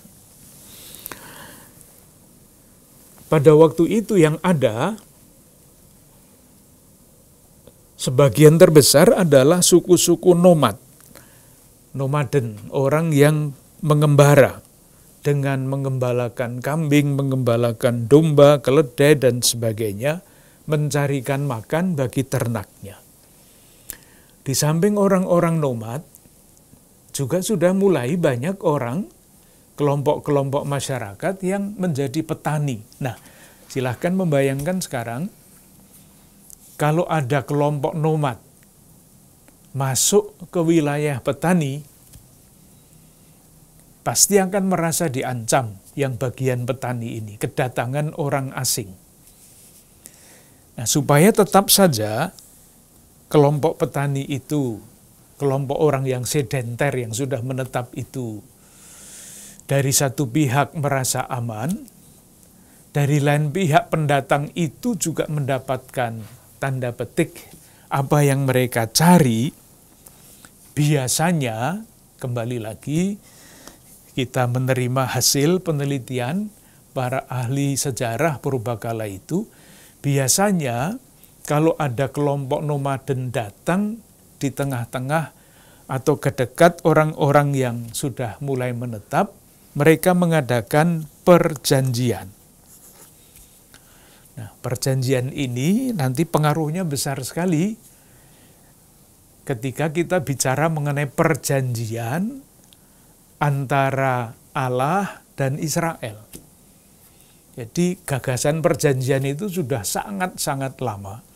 Pada waktu itu yang ada, sebagian terbesar adalah suku-suku nomaden, orang yang mengembara dengan mengembalakan kambing, mengembalakan domba, keledai, dan sebagainya, mencarikan makan bagi ternaknya. Di samping orang-orang nomad, juga sudah mulai banyak orang, kelompok-kelompok masyarakat yang menjadi petani. Nah, silahkan membayangkan sekarang, kalau ada kelompok nomad masuk ke wilayah petani, pasti akan merasa diancam yang bagian petani ini, kedatangan orang asing. Nah, supaya tetap saja kelompok petani itu, kelompok orang yang sedenter yang sudah menetap itu, dari satu pihak merasa aman, dari lain pihak pendatang itu juga mendapatkan tanda petik apa yang mereka cari, biasanya, kembali lagi, kita menerima hasil penelitian para ahli sejarah purbakala itu, biasanya kalau ada kelompok nomaden datang di tengah-tengah atau kedekat orang-orang yang sudah mulai menetap, mereka mengadakan perjanjian. Nah, perjanjian ini nanti pengaruhnya besar sekali ketika kita bicara mengenai perjanjian antara Allah dan Israel. Jadi gagasan perjanjian itu sudah sangat-sangat lama.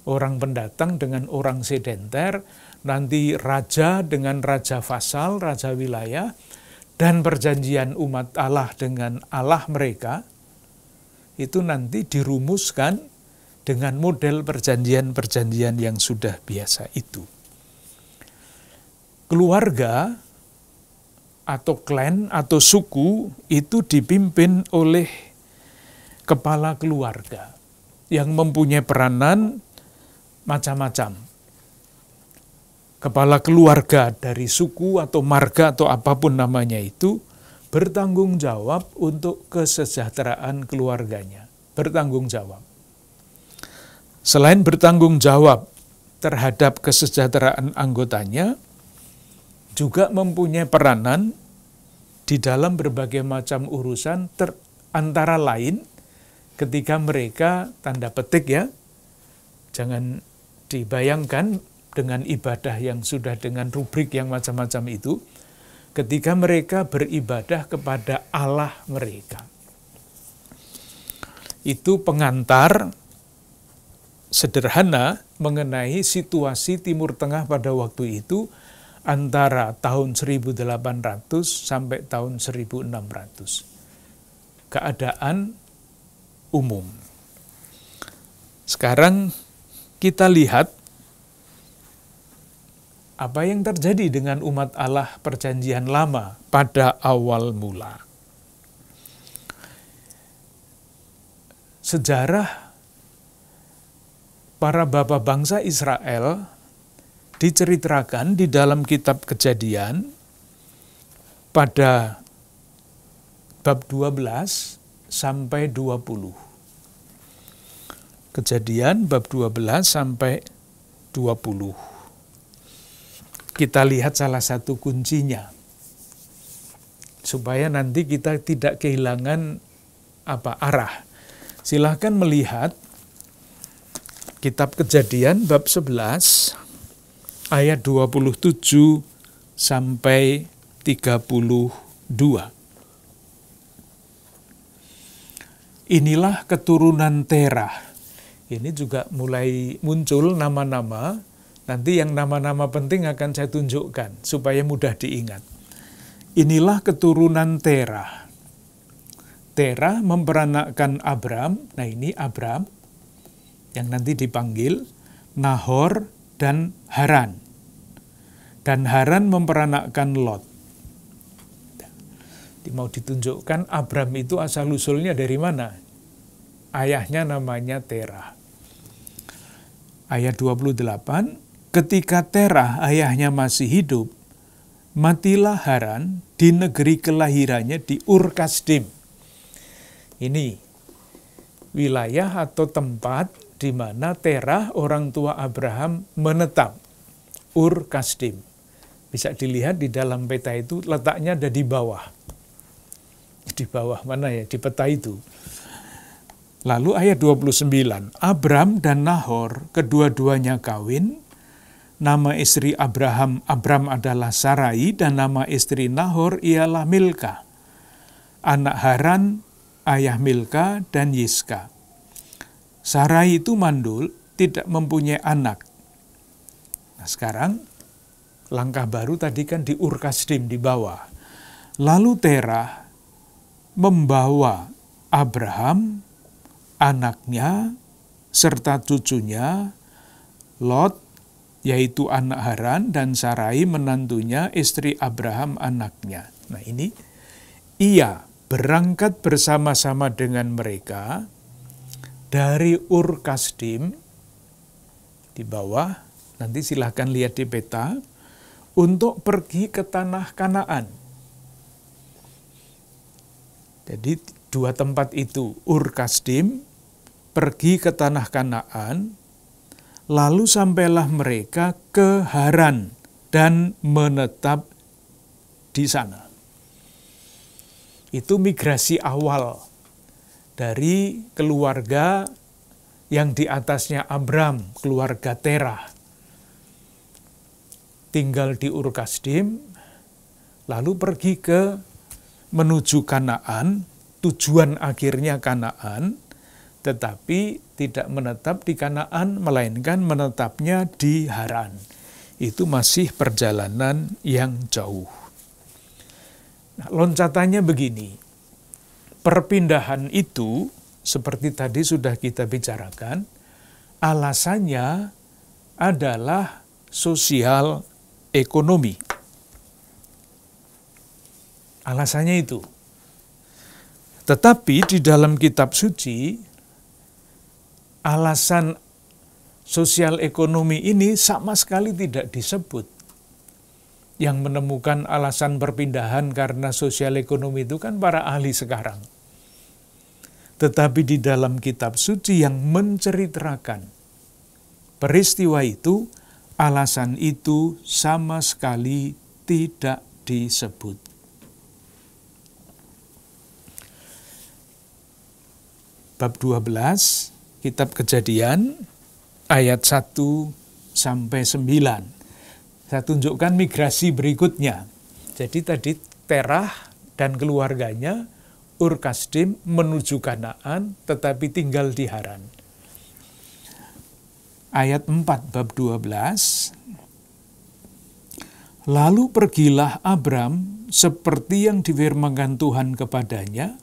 Orang pendatang dengan orang sedenter, nanti raja dengan raja vasal, raja wilayah, dan perjanjian umat Allah dengan Allah mereka, itu nanti dirumuskan dengan model perjanjian-perjanjian yang sudah biasa itu. Keluarga atau klan atau suku itu dipimpin oleh kepala keluarga yang mempunyai peranan macam-macam. Kepala keluarga dari suku atau marga atau apapun namanya itu bertanggung jawab untuk kesejahteraan keluarganya. Bertanggung jawab. Selain bertanggung jawab terhadap kesejahteraan anggotanya, juga mempunyai peranan di dalam berbagai macam urusan, antara lain ketika mereka, tanda petik ya, jangan dibayangkan dengan ibadah yang sudah dengan rubrik yang macam-macam itu, ketika mereka beribadah kepada Allah mereka. Itu pengantar sederhana mengenai situasi Timur Tengah pada waktu itu antara tahun 1800 sampai tahun 1600. Keadaan umum. Sekarang kita lihat apa yang terjadi dengan umat Allah perjanjian lama pada awal mula. Sejarah para bapa bangsa Israel diceritakan di dalam kitab Kejadian pada bab 12 sampai 20. Kejadian bab 12 sampai 20. Kita lihat salah satu kuncinya, supaya nanti kita tidak kehilangan arah. Silahkan melihat kitab Kejadian bab 11 ayat 27 sampai 32. Inilah keturunan Terah. Ini juga mulai muncul nama-nama. Nanti yang nama-nama penting akan saya tunjukkan supaya mudah diingat. Inilah keturunan Terah. Terah memperanakkan Abram. Nah, ini Abram yang nanti dipanggil Nahor dan Haran. Dan Haran memperanakkan Lot. Mau ditunjukkan Abram itu asal-usulnya dari mana? Ayahnya namanya Terah. Ayat 28, ketika Terah ayahnya masih hidup, matilah Haran di negeri kelahirannya di Ur Kasdim. Ini wilayah atau tempat di mana Terah orang tua Abraham menetap. Ur Kasdim. Bisa dilihat di dalam peta itu, letaknya ada di bawah. Di bawah mana ya? Di peta itu. Lalu ayat 29, Abram dan Nahor kedua-duanya kawin. Nama istri Abram adalah Sarai dan nama istri Nahor ialah Milka. Anak Haran, ayah Milka dan Yiska. Sarai itu mandul, tidak mempunyai anak. Nah, sekarang langkah baru tadi kan di Ur Kasdim di bawah. Lalu Terah membawa Abraham, anaknya, serta cucunya, Lot, yaitu anak Haran, dan Sarai menantunya, istri Abraham anaknya. Nah ini, ia berangkat bersama-sama dengan mereka dari Ur Kasdim di bawah, nanti silahkan lihat di peta, untuk pergi ke tanah Kanaan. Jadi 2 tempat itu, Ur Kasdim, pergi ke tanah Kanaan, lalu sampailah mereka ke Haran dan menetap di sana. Itu migrasi awal dari keluarga yang di atasnya Abram, keluarga Terah. Tinggal di Ur Kasdim, lalu pergi menuju Kanaan, tujuan akhirnya Kanaan, tetapi tidak menetap di Kanaan, melainkan menetapnya di Haran. Itu masih perjalanan yang jauh. Nah, loncatannya begini, perpindahan itu, seperti tadi sudah kita bicarakan, alasannya adalah sosial ekonomi. Alasannya itu. Tetapi di dalam kitab suci, alasan sosial ekonomi ini sama sekali tidak disebut. Yang menemukan alasan perpindahan karena sosial ekonomi itu kan para ahli sekarang. Tetapi di dalam kitab suci yang menceritakan peristiwa itu, alasan itu sama sekali tidak disebut. Bab 12, kitab Kejadian, ayat 1 sampai 9. Saya tunjukkan migrasi berikutnya. Jadi tadi Terah dan keluarganya Ur Kasdim menuju Kanaan, tetapi tinggal di Haran. Ayat 4 bab 12. Lalu pergilah Abram seperti yang difirmankan Tuhan kepadanya,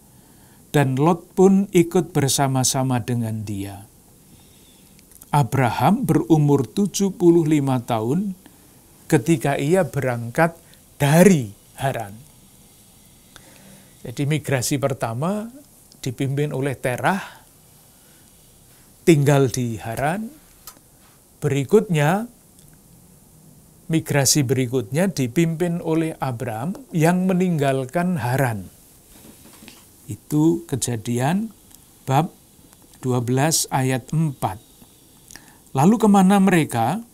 dan Lot pun ikut bersama-sama dengan dia. Abraham berumur 75 tahun ketika ia berangkat dari Haran. Jadi migrasi pertama dipimpin oleh Terah, tinggal di Haran. Berikutnya, migrasi berikutnya dipimpin oleh Abram yang meninggalkan Haran. Itu Kejadian bab 12 ayat 4. Lalu kemana mereka?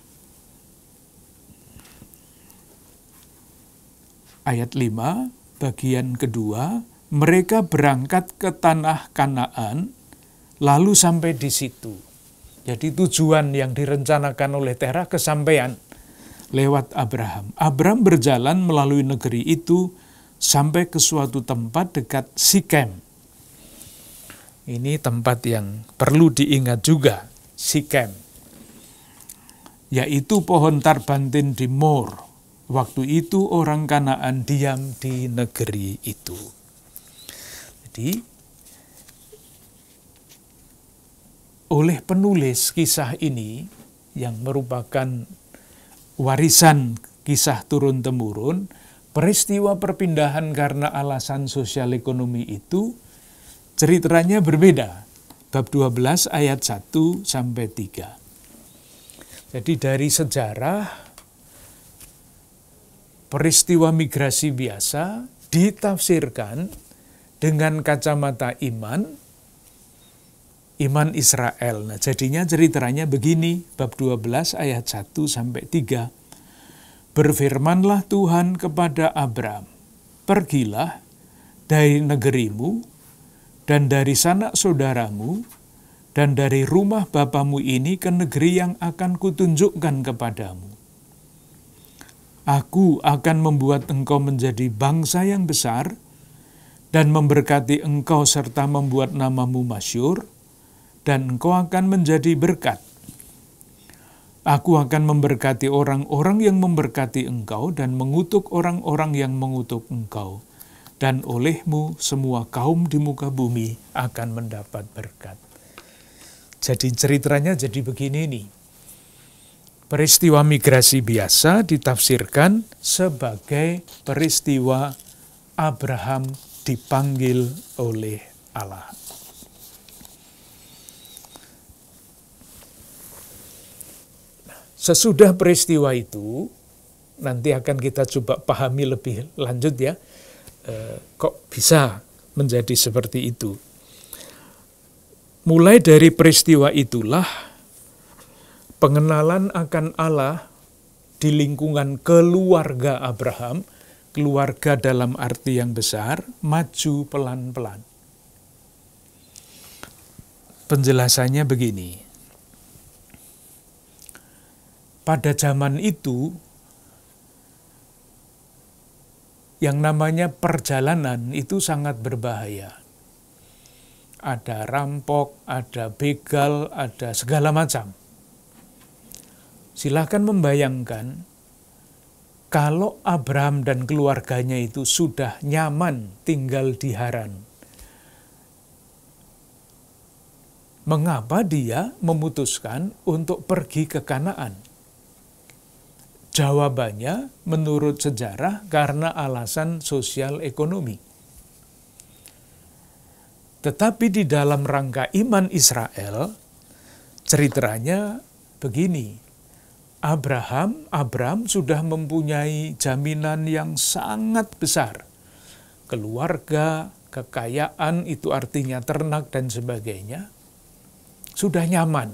Ayat 5, bagian kedua, mereka berangkat ke tanah Kanaan, lalu sampai di situ. Jadi tujuan yang direncanakan oleh Terah kesampaian lewat Abraham. Abram berjalan melalui negeri itu sampai ke suatu tempat dekat Sikem. Ini tempat yang perlu diingat juga, Sikem. Yaitu pohon tarbantin di Mor. Waktu itu orang Kanaan diam di negeri itu. Jadi, oleh penulis kisah ini, yang merupakan warisan kisah turun-temurun, peristiwa perpindahan karena alasan sosial ekonomi itu, ceritanya berbeda. Bab 12 ayat 1 sampai 3. Jadi dari sejarah, peristiwa migrasi biasa ditafsirkan dengan kacamata iman Israel. Nah, jadinya ceritanya begini, bab 12 ayat 1 sampai 3. Berfirmanlah Tuhan kepada Abram, pergilah dari negerimu dan dari sanak saudaramu dan dari rumah bapamu ini ke negeri yang akan kutunjukkan kepadamu. Aku akan membuat engkau menjadi bangsa yang besar dan memberkati engkau serta membuat namamu masyhur, dan engkau akan menjadi berkat. Aku akan memberkati orang-orang yang memberkati engkau dan mengutuk orang-orang yang mengutuk engkau. Dan olehmu semua kaum di muka bumi akan mendapat berkat. Jadi ceritanya jadi begini nih. Peristiwa migrasi biasa ditafsirkan sebagai peristiwa Abraham dipanggil oleh Allah. sesudah peristiwa itu, nanti akan kita coba pahami lebih lanjut ya, kok bisa menjadi seperti itu. Mulai dari peristiwa itulah, pengenalan akan Allah di lingkungan keluarga Abraham, keluarga dalam arti yang besar, maju pelan-pelan. Penjelasannya begini. Pada zaman itu, yang namanya perjalanan itu sangat berbahaya. Ada rampok, ada begal, ada segala macam. Silahkan membayangkan, kalau Abraham dan keluarganya itu sudah nyaman tinggal di Haran, mengapa dia memutuskan untuk pergi ke Kanaan? Jawabannya menurut sejarah karena alasan sosial ekonomi. Tetapi di dalam rangka iman Israel, ceritanya begini. Abraham sudah mempunyai jaminan yang sangat besar. Keluarga, kekayaan, itu artinya ternak dan sebagainya. Sudah nyaman.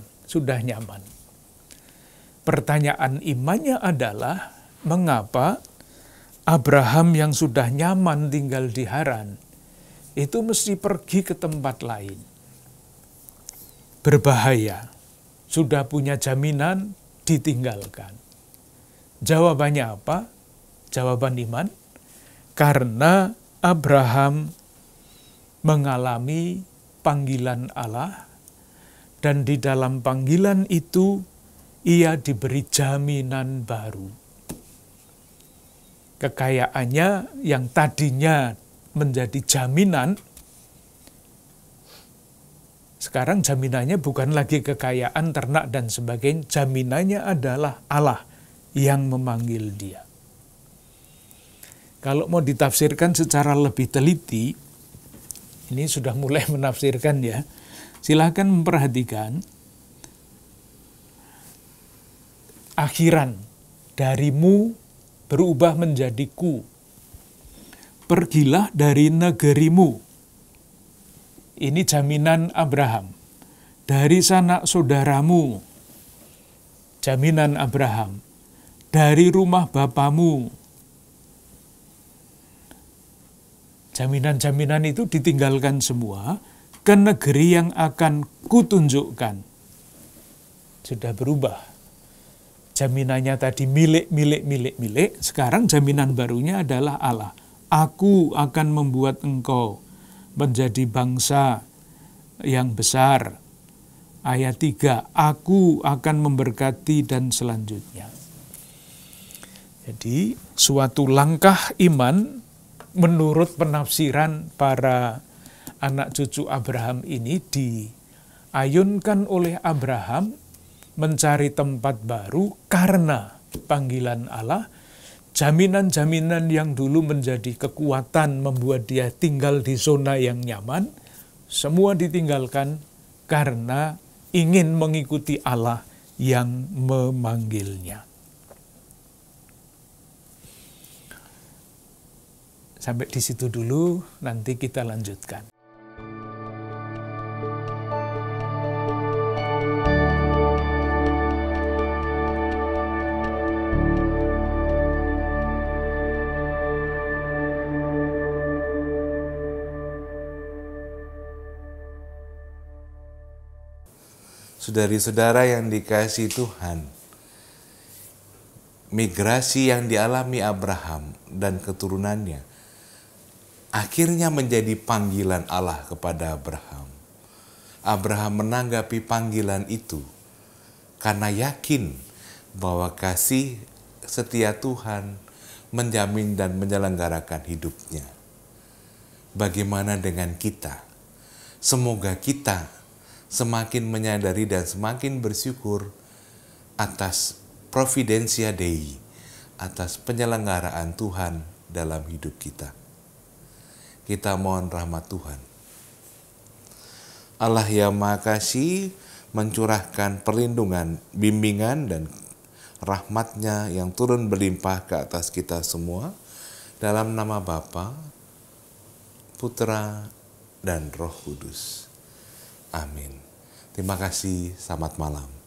Pertanyaan imannya adalah, mengapa Abraham yang sudah nyaman tinggal di Haran, itu mesti pergi ke tempat lain? Berbahaya, sudah punya jaminan, ditinggalkan. Jawabannya apa? Jawaban iman, karena Abraham mengalami panggilan Allah, dan di dalam panggilan itu ia diberi jaminan baru. Kekayaannya yang tadinya menjadi jaminan, sekarang jaminannya bukan lagi kekayaan, ternak, dan sebagainya. Jaminannya adalah Allah yang memanggil dia. Kalau mau ditafsirkan secara lebih teliti, ini sudah mulai menafsirkan ya, silahkan memperhatikan akhiran darimu berubah menjadi ku. Pergilah dari negerimu. Ini jaminan Abraham. Dari sanak saudaramu. Jaminan Abraham. Dari rumah bapamu. Jaminan-jaminan itu ditinggalkan semua ke negeri yang akan kutunjukkan. Sudah berubah. Jaminannya tadi milik, sekarang jaminan barunya adalah Allah. Aku akan membuat engkau menjadi bangsa yang besar. Ayat 3, aku akan memberkati dan selanjutnya. Jadi suatu langkah iman menurut penafsiran para anak cucu Abraham ini diayunkan oleh Abraham mencari tempat baru karena panggilan Allah. Jaminan-jaminan yang dulu menjadi kekuatan membuat dia tinggal di zona yang nyaman, semua ditinggalkan karena ingin mengikuti Allah yang memanggilnya. Sampai di situ dulu, nanti kita lanjutkan. Saudari-saudara yang dikasihi Tuhan, migrasi yang dialami Abraham dan keturunannya akhirnya menjadi panggilan Allah kepada Abraham. Abraham menanggapi panggilan itu karena yakin bahwa kasih setia Tuhan menjamin dan menyelenggarakan hidupnya. Bagaimana dengan kita? Semoga kita semakin menyadari dan semakin bersyukur atas providensia Dei, atas penyelenggaraan Tuhan dalam hidup kita. Kita mohon rahmat Tuhan. Allah yang Maha Kasih mencurahkan perlindungan, bimbingan, dan rahmat-Nya yang turun berlimpah ke atas kita semua. Dalam nama Bapa, Putra, dan Roh Kudus. Amin. Terima kasih, selamat malam.